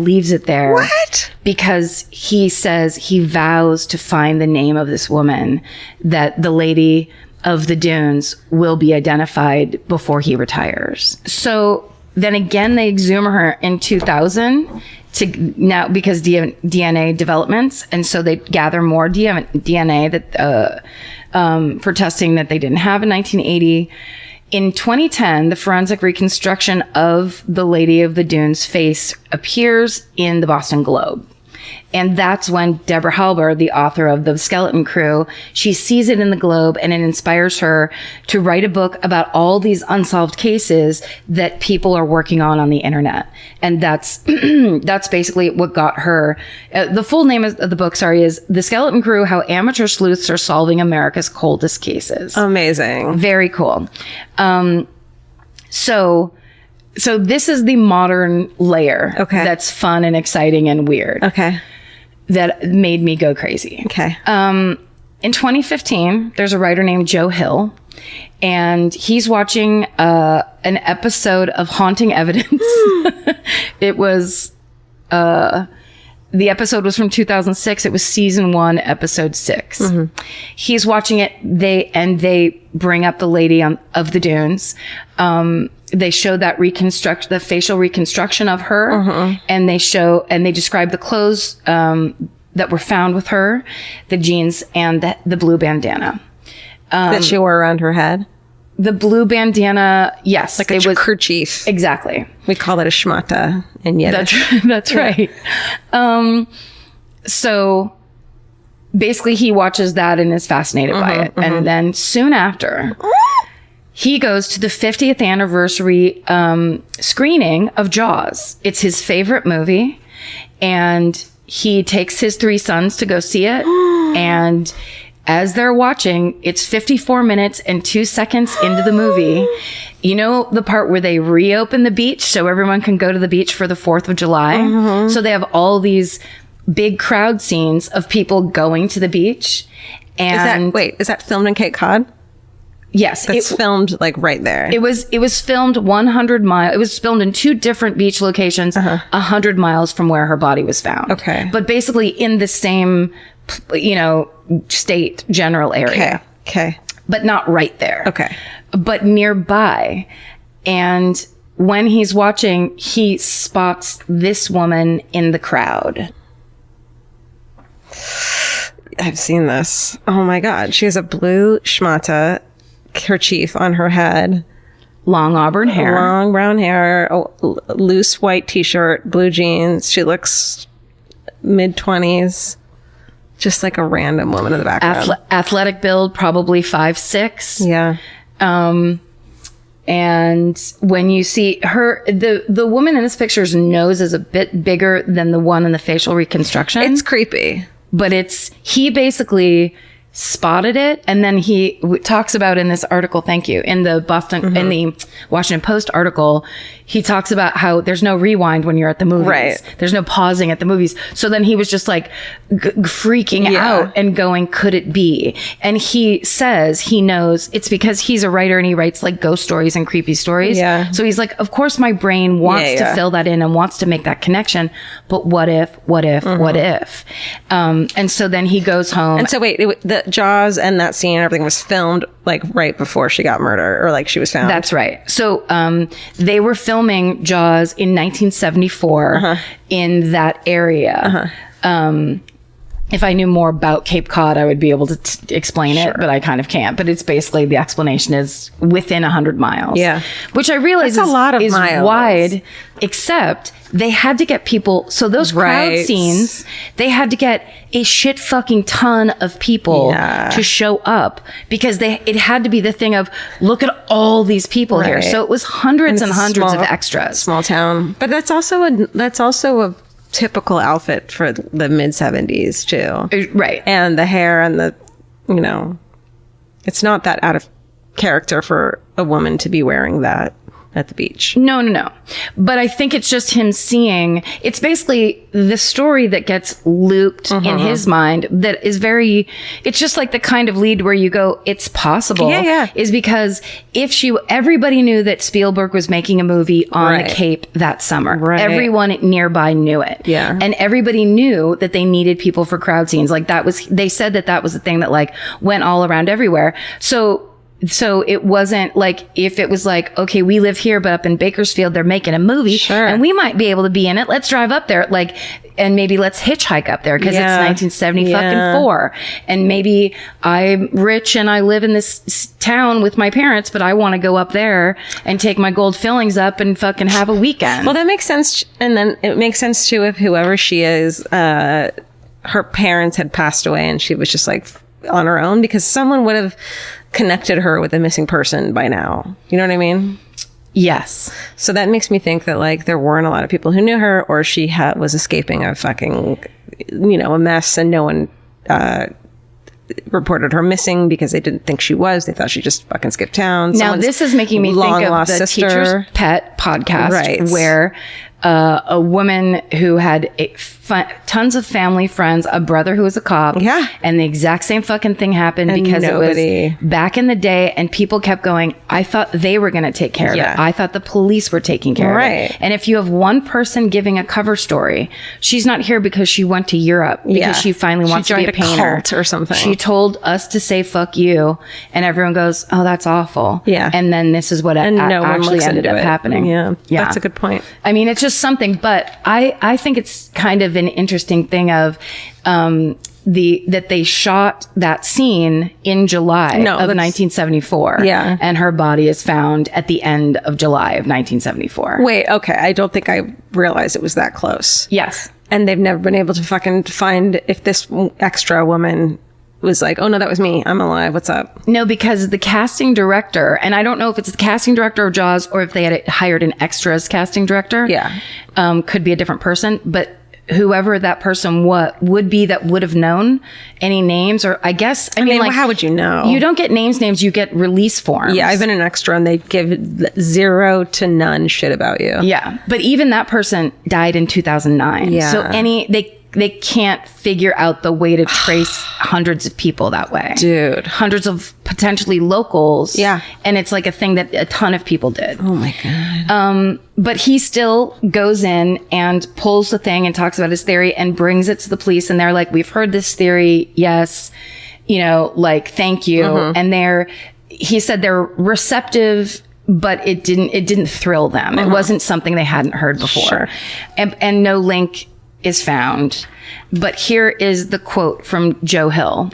leaves it there. What? Because he says he vows to find the name of this woman, that the lady of the dunes will be identified before he retires. So then again, they exhume her in 2000 because DNA developments. And so they gather more DNA that, for testing that they didn't have in 1980. In 2010, the forensic reconstruction of the Lady of the Dunes face appears in the Boston Globe. And that's when Deborah Halber, the author of The Skeleton Crew, she sees it in the Globe and it inspires her to write a book about all these unsolved cases that people are working on the internet. And that's basically what got her. The full name of the book, is The Skeleton Crew, How Amateur Sleuths Are Solving America's Coldest Cases. Amazing. Very cool. So this is the modern layer that's fun and exciting and weird. Okay. That made me go crazy. Okay. In 2015, there's a writer named Joe Hill, and he's watching an episode of Haunting Evidence. It was the episode was from 2006. It was season 1, episode 6. Mm-hmm. He's watching it. They bring up the Lady of the Dunes. They show that the facial reconstruction of her, and they describe the clothes that were found with her, the jeans, and the blue bandana that she wore around her head. The blue bandana, yes. Like a kerchief. Exactly. We call it a schmata in Yiddish. That's right. So basically he watches that and is fascinated by it. And then soon after, he goes to the 50th anniversary screening of Jaws. It's his favorite movie. And he takes his 3 sons to go see it. And as they're watching, it's 54 minutes and 2 seconds into the movie. You know the part where they reopen the beach so everyone can go to the beach for the 4th of July? So they have all these big crowd scenes of people going to the beach. And is that filmed in Cape Cod? Yes. It's filmed like right there. It was filmed 100 miles. It was filmed in 2 different beach locations, 100 miles from where her body was found. Okay. But basically in the same, state general area. Okay. But not right there. Okay. But nearby. And when he's watching, he spots this woman in the crowd. I've seen this. Oh my God. She has a blue schmata kerchief on her head. Long auburn hair. Long brown hair. Loose white t-shirt. Blue jeans. She looks mid-20s. Just like a random woman in the background. Athletic build, probably 5'6". Yeah. And when you see her, the woman in this picture's nose is a bit bigger than the one in the facial reconstruction. It's creepy. But he basically spotted it. And then he talks about in this article, in the Washington Post article, he talks about how there's no rewind when you're at the movies. Right. There's no pausing at the movies. So then he was just like freaking out and going, could it be? And he says he knows it's because he's a writer and he writes like ghost stories and creepy stories. Yeah. So he's like, of course my brain wants to fill that in and wants to make that connection. But what if? And so then he goes home. And so wait, the Jaws and that scene and everything was filmed like right before she got murdered or like she was found. That's right. So they were filming Jaws in 1974 in that area. If I knew more about Cape Cod, I would be able to explain it, but I kind of can't. But it's basically the explanation is within 100 miles. Yeah. Which I realize That's a lot of is miles. Wide, except they had to get people. So those crowd scenes, they had to get a shit fucking ton of people to show up because it had to be the thing of look at all these people here. So it was hundreds and hundreds of extras. Small town. But that's also a typical outfit for the mid 70s too. Right. And the hair and it's not that out of character for a woman to be wearing that at the beach. No. But I think it's just him seeing, it's basically the story that gets looped in his mind that is it's just like the kind of lead where you go, it's possible. Yeah. Is because everybody knew that Spielberg was making a movie on the Cape that summer. Right. Everyone nearby knew it. Yeah. And everybody knew that they needed people for crowd scenes. Like they said that was the thing that like went all around everywhere. So it wasn't like if it was like, okay, we live here, but up in Bakersfield, they're making a movie and we might be able to be in it. Let's drive up there. Like, and maybe let's hitchhike up there because it's 1974. And maybe I'm rich and I live in this town with my parents, but I want to go up there and take my gold fillings up and fucking have a weekend. Well, that makes sense. And then it makes sense too if whoever she is, her parents had passed away and she was just like on her own because someone would have connected her with a missing person by now. You know what I mean? Yes. So that makes me think that like there weren't a lot of people who knew her or she was escaping a fucking, a mess and no one reported her missing because they didn't think she was. They thought she just fucking skipped town. Now this is making me think of the Teacher's Pet podcast where a woman who had tons of family friends, a brother who was a cop, and the exact same fucking thing happened because it was back in the day, and people kept going, I thought they were going to take care of it. I thought the police were taking care of it. And if you have one person giving a cover story, she's not here because she went to Europe because she finally wants to be a painter cult or something. She told us to say fuck you, and everyone goes, oh, that's awful. And then this is what actually ended up happening. Yeah, that's a good point. I mean, it's just something, but I think it's kind of an interesting thing of that they shot that scene in July of 1974. Yeah. And her body is found at the end of July of 1974. Wait, okay. I don't think I realized it was that close. Yes. And they've never been able to fucking find if this extra woman was like, oh no, that was me. I'm alive. What's up? No, because the casting director, and I don't know if it's the casting director of Jaws or if they had hired an extras casting director. Yeah. Could be a different person, but whoever that person would be that would have known any names, or I guess, I mean, like, how would you know? You don't get names, you get release forms. Yeah, I've been an extra and they give 0 to none shit about you. Yeah. But even that person died in 2009. Yeah. So they can't figure out the way to trace hundreds of people that way. Dude. Hundreds of potentially locals. Yeah. And it's like a thing that a ton of people did. Oh my God. But he still goes in and pulls the thing and talks about his theory and brings it to the police. And they're like, we've heard this theory. Yes. You know, like, thank you. And he said they're receptive, but it didn't thrill them. It wasn't something they hadn't heard before. Sure. And no link is found. But here is the quote from Joe Hill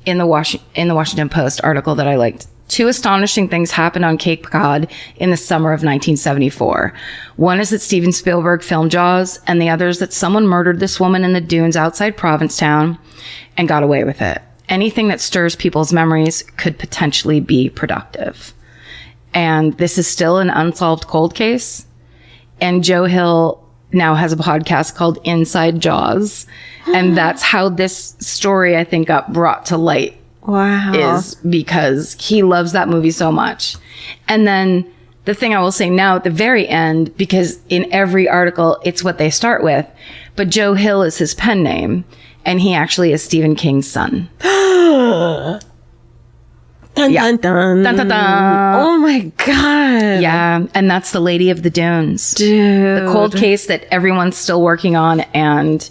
in the Washington Post article that I liked. 2 astonishing things happened on Cape Cod in the summer of 1974. One is that Steven Spielberg filmed Jaws, and the other is that someone murdered this woman in the dunes outside Provincetown and got away with it. Anything that stirs people's memories could potentially be productive. And this is still an unsolved cold case. And Joe Hill now has a podcast called Inside Jaws. And that's how this story, I think, got brought to light. Wow. Is because he loves that movie so much. And then the thing I will say now at the very end, because in every article, it's what they start with, but Joe Hill is his pen name, and he actually is Stephen King's son. Dun, dun, dun. Dun, dun, dun. Oh my God. Yeah. And that's The Lady of the Dunes. Dude. The cold case that everyone's still working on, and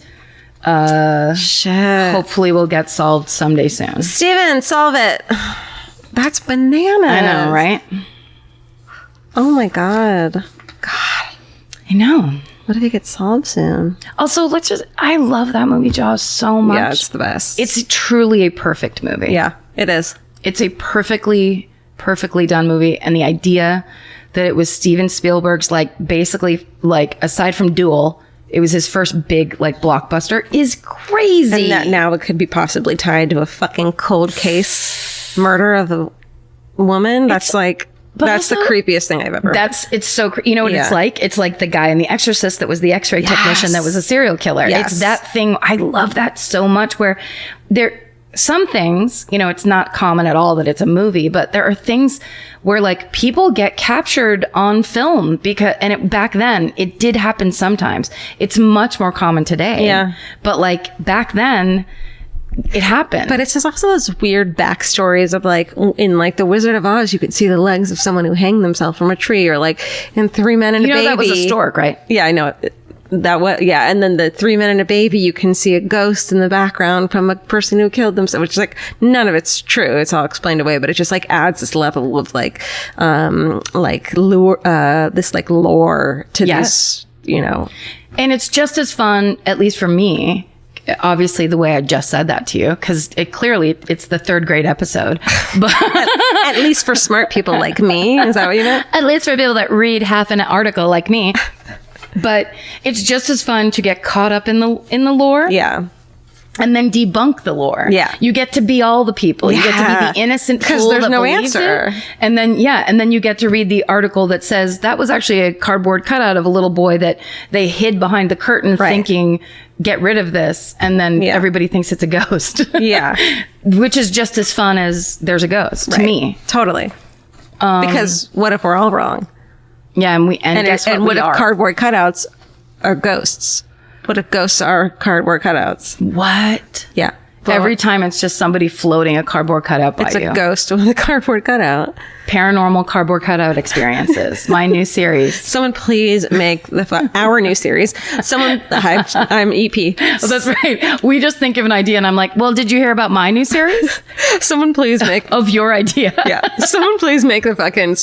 shit. hopefully will get solved someday soon. Steven, solve it. That's bananas. I know, right? Oh my God. I know. What if it gets solved soon? Also, I love that movie Jaws so much. Yeah, it's the best. It's truly a perfect movie. Yeah, it is. It's a perfectly done movie. And the idea that it was Steven Spielberg's, like, basically, like, aside from Duel, it was his first big, like, blockbuster is crazy. And that now it could be possibly tied to a fucking cold case murder of a woman. That's like, that's the creepiest thing I've ever heard. It's so, you know what it's like? It's like the guy in The Exorcist that was the x-ray technician that was a serial killer. Yes. It's that thing. I love that so much, where some things, you know, it's not common at all that it's a movie, but there are things where, like, people get captured on film back then it did happen sometimes. It's much more common today. Yeah. But, like, back then it happened. But it's just also those weird backstories of, like, in, like, The Wizard of Oz, you could see the legs of someone who hanged themselves from a tree, or, like, in 3 Men and a Baby. That was a stork, right? Yeah, I know. And then the 3 Men and a Baby, you can see a ghost in the background from a person who killed themselves, which is like, none of it's true. It's all explained away, but it just, like, adds this level of, like lore, this, like, lore to this, you know. And it's just as fun, at least for me, obviously the way I just said that to you, because it's the 3rd grade episode, but at least for smart people like me. Is that what you meant? At least for people that read half an article like me. But it's just as fun to get caught up in the lore. Yeah. And then debunk the lore. Yeah. You get to be all the people. You get to be the innocent fool there's that no believes answer. it. And then you get to read the article that says that was actually a cardboard cutout of a little boy that they hid behind the curtain thinking, get rid of this. And then everybody thinks it's a ghost. Yeah. Which is just as fun as there's a ghost to me. Totally. Because what if we're all wrong? Yeah. And guess what? What if cardboard cutouts are ghosts? What if ghosts are cardboard cutouts? What? Yeah. Every time it's just somebody floating a cardboard cutout by you. It's a ghost with a cardboard cutout. Paranormal cardboard cutout experiences. My new series. Someone please make our new series. I'm EP. Oh, that's right. We just think of an idea and I'm like, well, did you hear about my new series? Someone please make of your idea. Yeah. Someone please make the fucking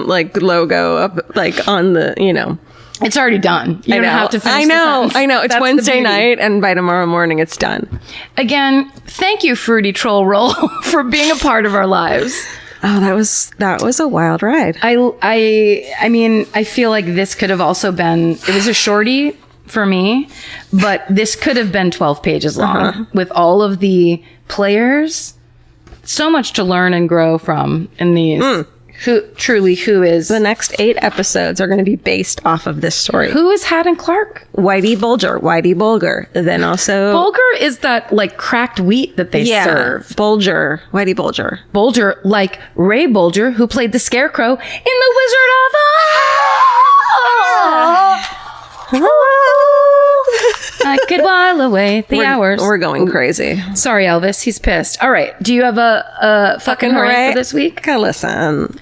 like logo up, like, on the, you know, It's already done. You don't have to finish I know. It's Wednesday night, and by tomorrow morning, it's done. Again, thank you, Fruity Troll Roll, for being a part of our lives. Oh, that was a wild ride. I mean, I feel like this could have also been, it was a shorty for me, but this could have been 12 pages long with all of the players. So much to learn and grow from in these. Who is... The next 8 episodes are going to be based off of this story. Who is Haddon Clark? Whitey Bulger. Then also... Bulgur is that, like, cracked wheat that they serve. Whitey Bulger. Bulger, like Ray Bulger, who played the Scarecrow in The Wizard of Oz. I could while away the hours. We're going crazy. Sorry, Elvis. He's pissed. All right. Do you have a fucking hooray for this week? Listen.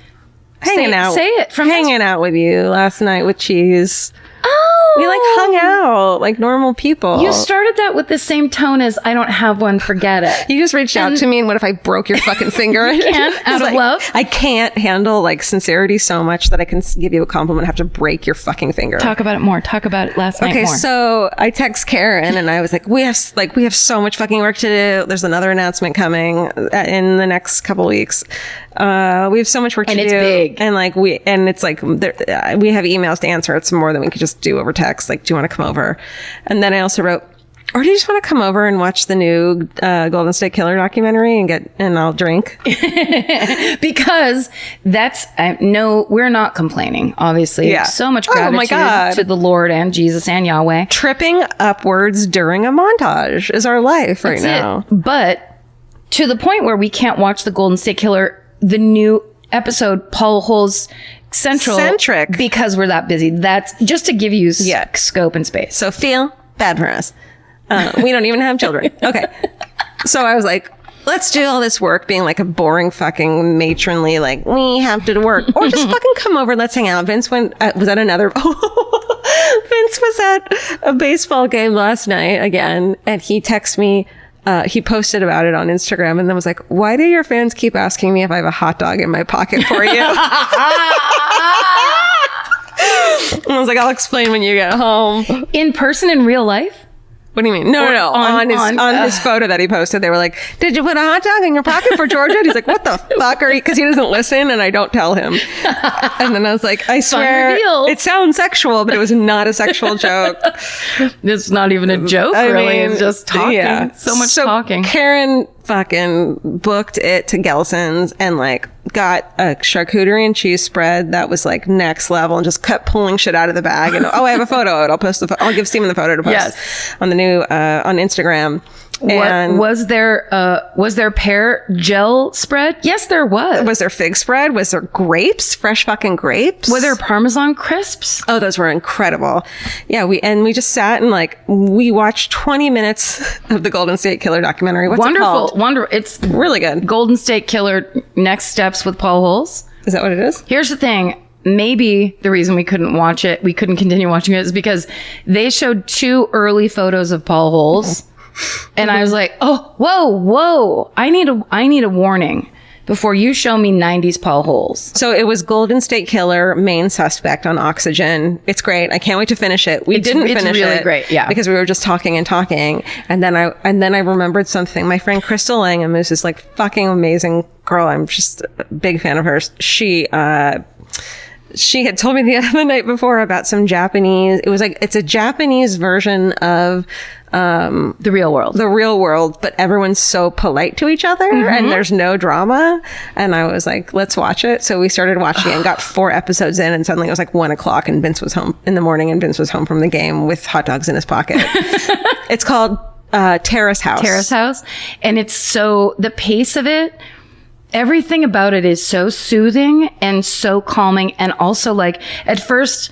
Say it. Hanging out with you last night with Cheese. Oh. We hung out like normal people. You started that with the same tone as I don't have one, forget it. You just reached out to me, and what if I broke your fucking finger? You can't, out of love? I can't handle sincerity so much that I can give you a compliment and have to break your fucking finger. Talk about it more. Talk about it last night more. Okay, so I text Karen, and I was like, we have so much fucking work to do. There's another announcement coming in the next couple weeks. We have so much work to do. And it's big. And it's like, we have emails to answer. It's more than we could just do over text. Like, do you want to come over? And then I also wrote, or do you just want to come over and watch the new Golden State Killer documentary and I'll drink? Because we're not complaining, obviously. Yeah. So much gratitude to the Lord and Jesus and Yahweh. Tripping upwards during a montage is our life right now. But to the point where we can't watch the Golden State Killer, the new episode, Paul Holes Centric, because we're that busy. That's just to give you scope and space. So feel bad for us. We don't even have children. Okay. So I was like, let's do all this work being like a boring fucking matronly, like, we have to work. Or just fucking come over, let's hang out. Vince was at a baseball game last night again, and he texted me. He posted about it on Instagram and then was like, why do your fans keep asking me if I have a hot dog in my pocket for you? And I was like, I'll explain when you get home. In person, in real life? What do you mean? No. On his photo that he posted, they were like, did you put a hot dog in your pocket for Georgia? And he's like, what the fuck are you? Because he doesn't listen and I don't tell him. And then I was like, I swear, it sounds sexual, but it was not a sexual joke. It's not even a joke, really. It's just talking. Yeah. So much talking. Karen fucking booked it to Gelson's and got a charcuterie and cheese spread that was next level and just kept pulling shit out of the bag. And I have a photo of it. I'll post I'll give Steven the photo to post on the new on Instagram. And was there pear gel spread? Yes, there was. Was there fig spread? Was there grapes? Fresh fucking grapes? Were there Parmesan crisps? Oh, those were incredible. Yeah, we just sat and we watched 20 minutes of the Golden State Killer documentary. What's it called? Wonderful. It's really good. Golden State Killer Next Steps with Paul Holes. Is that what it is? Here's the thing. Maybe the reason we couldn't continue watching it is because they showed 2 early photos of Paul Holes. And I was like, oh, whoa. I need a warning before you show me 90s Paul Holes. So it was Golden State Killer, main suspect on Oxygen. It's great. I can't wait to finish it. It's really great. Yeah. Because we were just talking. And then I remembered something. My friend Crystal Langham, who's this fucking amazing girl. I'm just a big fan of hers. She had told me the night before about some Japanese. It was it's a Japanese version of the real world, but everyone's so polite to each other and there's no drama. And I was like, let's watch it. So we started watching it and got 4 episodes in, and suddenly it was 1:00 and Vince was home in the morning, and Vince was home from the game with hot dogs in his pocket. It's called Terrace House. And it's so, the pace of it, everything about it is so soothing and so calming. And also at first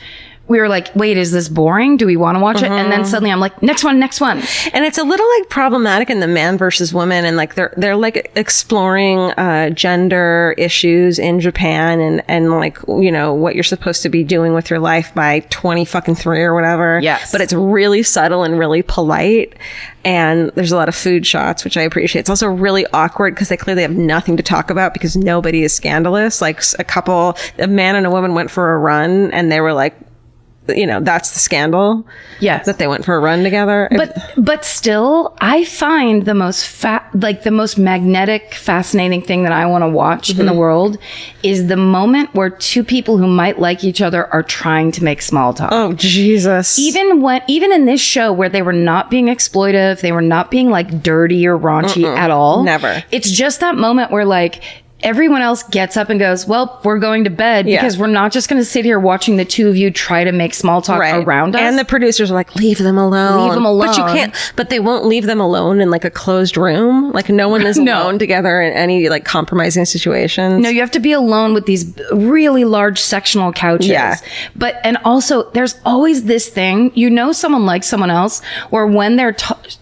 we were like, wait, is this boring? Do we want to watch it? And then suddenly I'm like, next one. And it's a little problematic in the man versus woman. And they're exploring gender issues in Japan and what you're supposed to be doing with your life by 23 or whatever. Yes. But it's really subtle and really polite. And there's a lot of food shots, which I appreciate. It's also really awkward because they clearly have nothing to talk about because nobody is scandalous. A man and a woman went for a run and they were that's the scandal. Yes. That they went for a run together. But still, I find the most magnetic, fascinating thing that I want to watch in the world is the moment where two people who might like each other are trying to make small talk. Oh, Jesus. Even in this show where they were not being exploitive, they were not being like dirty or raunchy at all. Never. It's just that moment where like everyone else gets up and goes, well, we're going to bed because we're not just going to sit here watching the two of you try to make small talk around us. And the producers are like, leave them alone. Leave them alone. But you can't, but they won't leave them alone in like a closed room. Like no one is alone together in any like compromising situations. No, you have to be alone with these really large sectional couches. Yeah. But, and also there's always this thing, someone likes someone else, or when they're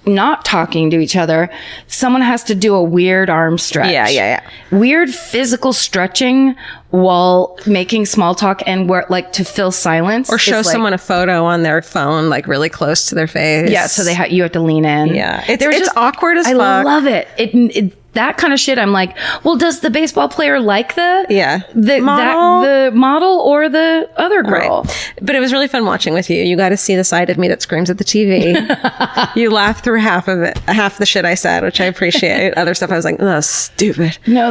not talking to each other, someone has to do a weird arm stretch. Yeah. Weird physical stretching while making small talk and where like to fill silence or show someone a photo on their phone like really close to their face. Yeah, so you have to lean in. Yeah, it's just awkward as fuck. I love it. It that kind of shit. I'm like, well, does the baseball player like the model or the other girl? Right. But it was really fun watching with you. You got to see the side of me that screams at the TV. You laughed through half of it, half the shit I said, which I appreciate. Other stuff I was like, oh, stupid. No,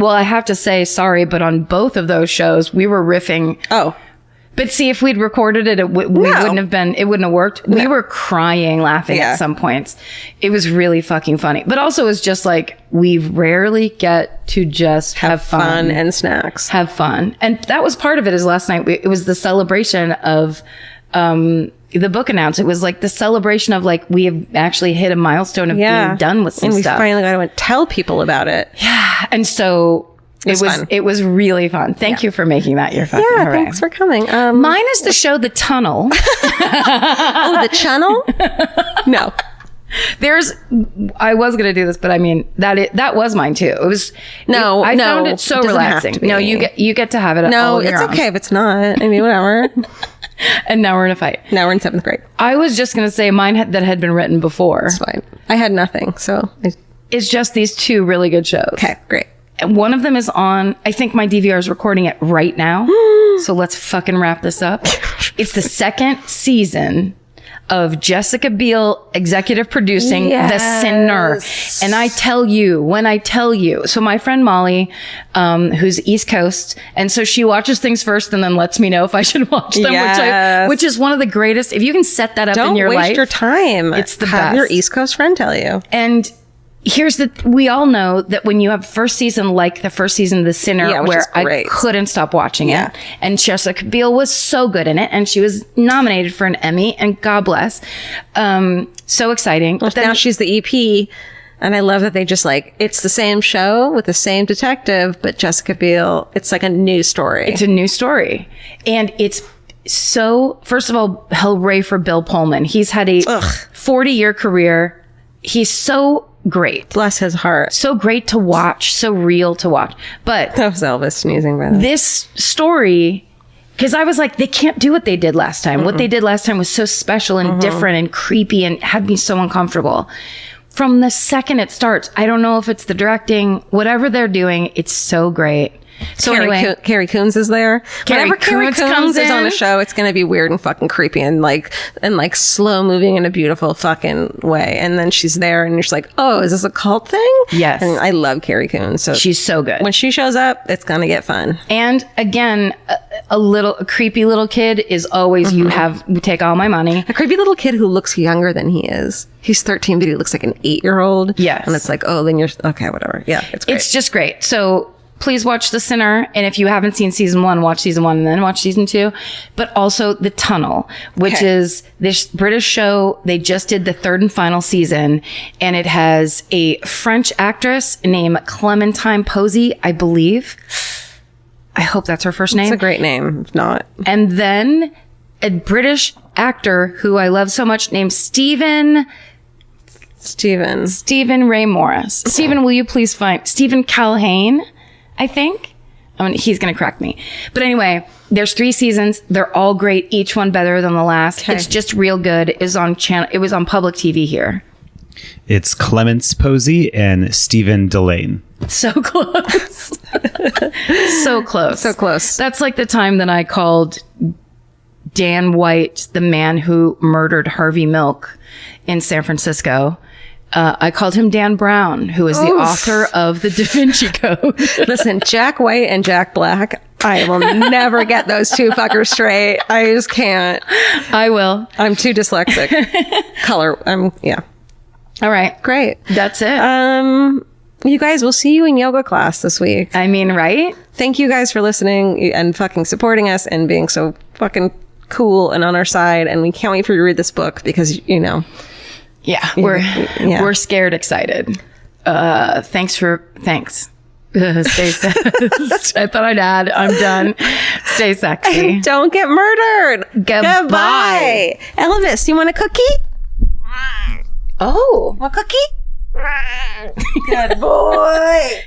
I have to say, sorry, but on both of those shows, we were riffing. Oh. But see, if we'd recorded it, it wouldn't have worked. No. We were crying, laughing at some points. It was really fucking funny. But also it's just like, we rarely get to just have fun and snacks. Have fun. And that was part of it is last night. It was the celebration of, the book announced. It was like the celebration of like, we have actually hit a milestone of being done with some stuff. And we finally got to tell people about it. Yeah. And so it was really fun. Thank you for making that your fucking hooray. Thanks for coming. Mine is the show The Tunnel. Oh, The Channel? No. I was going to do this, but I mean, that was mine too. It was, I found it so relaxing. No, you get to have it. No, it's okay if it's not. I mean, whatever. And now we're in a fight. Now we're in 7th grade. I was just going to say mine that had been written before. It's fine. I had nothing. So it's just these two really good shows. Okay, great. And one of them is on, I think my DVR is recording it right now. So let's fucking wrap this up. It's the 2nd season of Jessica Biel executive producing The Sinner. And when I tell you, so my friend Molly, who's East Coast, and so she watches things first and then lets me know if I should watch them, which is one of the greatest. If you can set that up in your life. Don't waste your time. It's the Have best. your East Coast friend tell you. And we all know that when you have first season like the first season of The Sinner, where I couldn't stop watching it, and Jessica Biel was so good in it, and she was nominated for an Emmy, and God bless. So exciting. Well, now she's the EP, and I love that they just like, it's the same show with the same detective, but Jessica Biel, it's like a new story. It's a new story. And it's so, first of all, hooray for Bill Pullman. He's had a 40-year career. He's so great. Bless his heart. So great to watch. So real to watch. But that was Elvis sneezing, by the way. This story, because I was like, they can't do what they did last time. What they did last time was so special and different and creepy and had me so uncomfortable. From the second it starts, I don't know if it's the directing, whatever they're doing, it's so great. So Carrie Coons is there. Whenever Carrie Coons is on a show, it's going to be weird and fucking creepy and like slow moving in a beautiful fucking way. And then she's there and you're just like, oh, is this a cult thing? Yes. And I love Carrie Coons. So she's so good. When she shows up, it's going to get fun. And again, a creepy little kid is always, you take all my money. A creepy little kid who looks younger than he is. He's 13, but he looks like an 8-year-old. Yes. And it's like, oh, then you're, okay, whatever. Yeah, it's great. It's just great. So please watch The Sinner. And if you haven't seen season 1, watch season 1 and then watch season 2. But also The Tunnel, which is this British show. They just did the 3rd and final season. And it has a French actress named Clementine Posey, I believe. I hope that's her first name. It's a great name, if not. And then a British actor who I love so much named Stephen Ray Morris. Stephen, will you please find Stephen Calhane? I think. I mean, he's going to correct me. But anyway, there's 3 seasons. They're all great. Each one better than the last. Okay. It's just real good. It was on public TV here. It's Clemence Posey and Stephen Delane. So close. So close. So close. That's like the time that I called Dan White, the man who murdered Harvey Milk in San Francisco. I called him Dan Brown, who is the author of the Da Vinci Code. Listen, Jack White and Jack Black, I will never get those two fuckers straight. I just can't. I will. I'm too dyslexic. Yeah. All right. Great. That's it. You guys, we'll see you in yoga class this week. I mean, right? Thank you guys for listening and fucking supporting us and being so fucking cool and on our side. And we can't wait for you to read this book because, you know. Yeah, we're scared excited. Thanks. Stay sexy. I thought I'd add, I'm done. Stay sexy. Don't get murdered. Goodbye. Elvis, you want a cookie? Oh. Want a cookie? Good boy.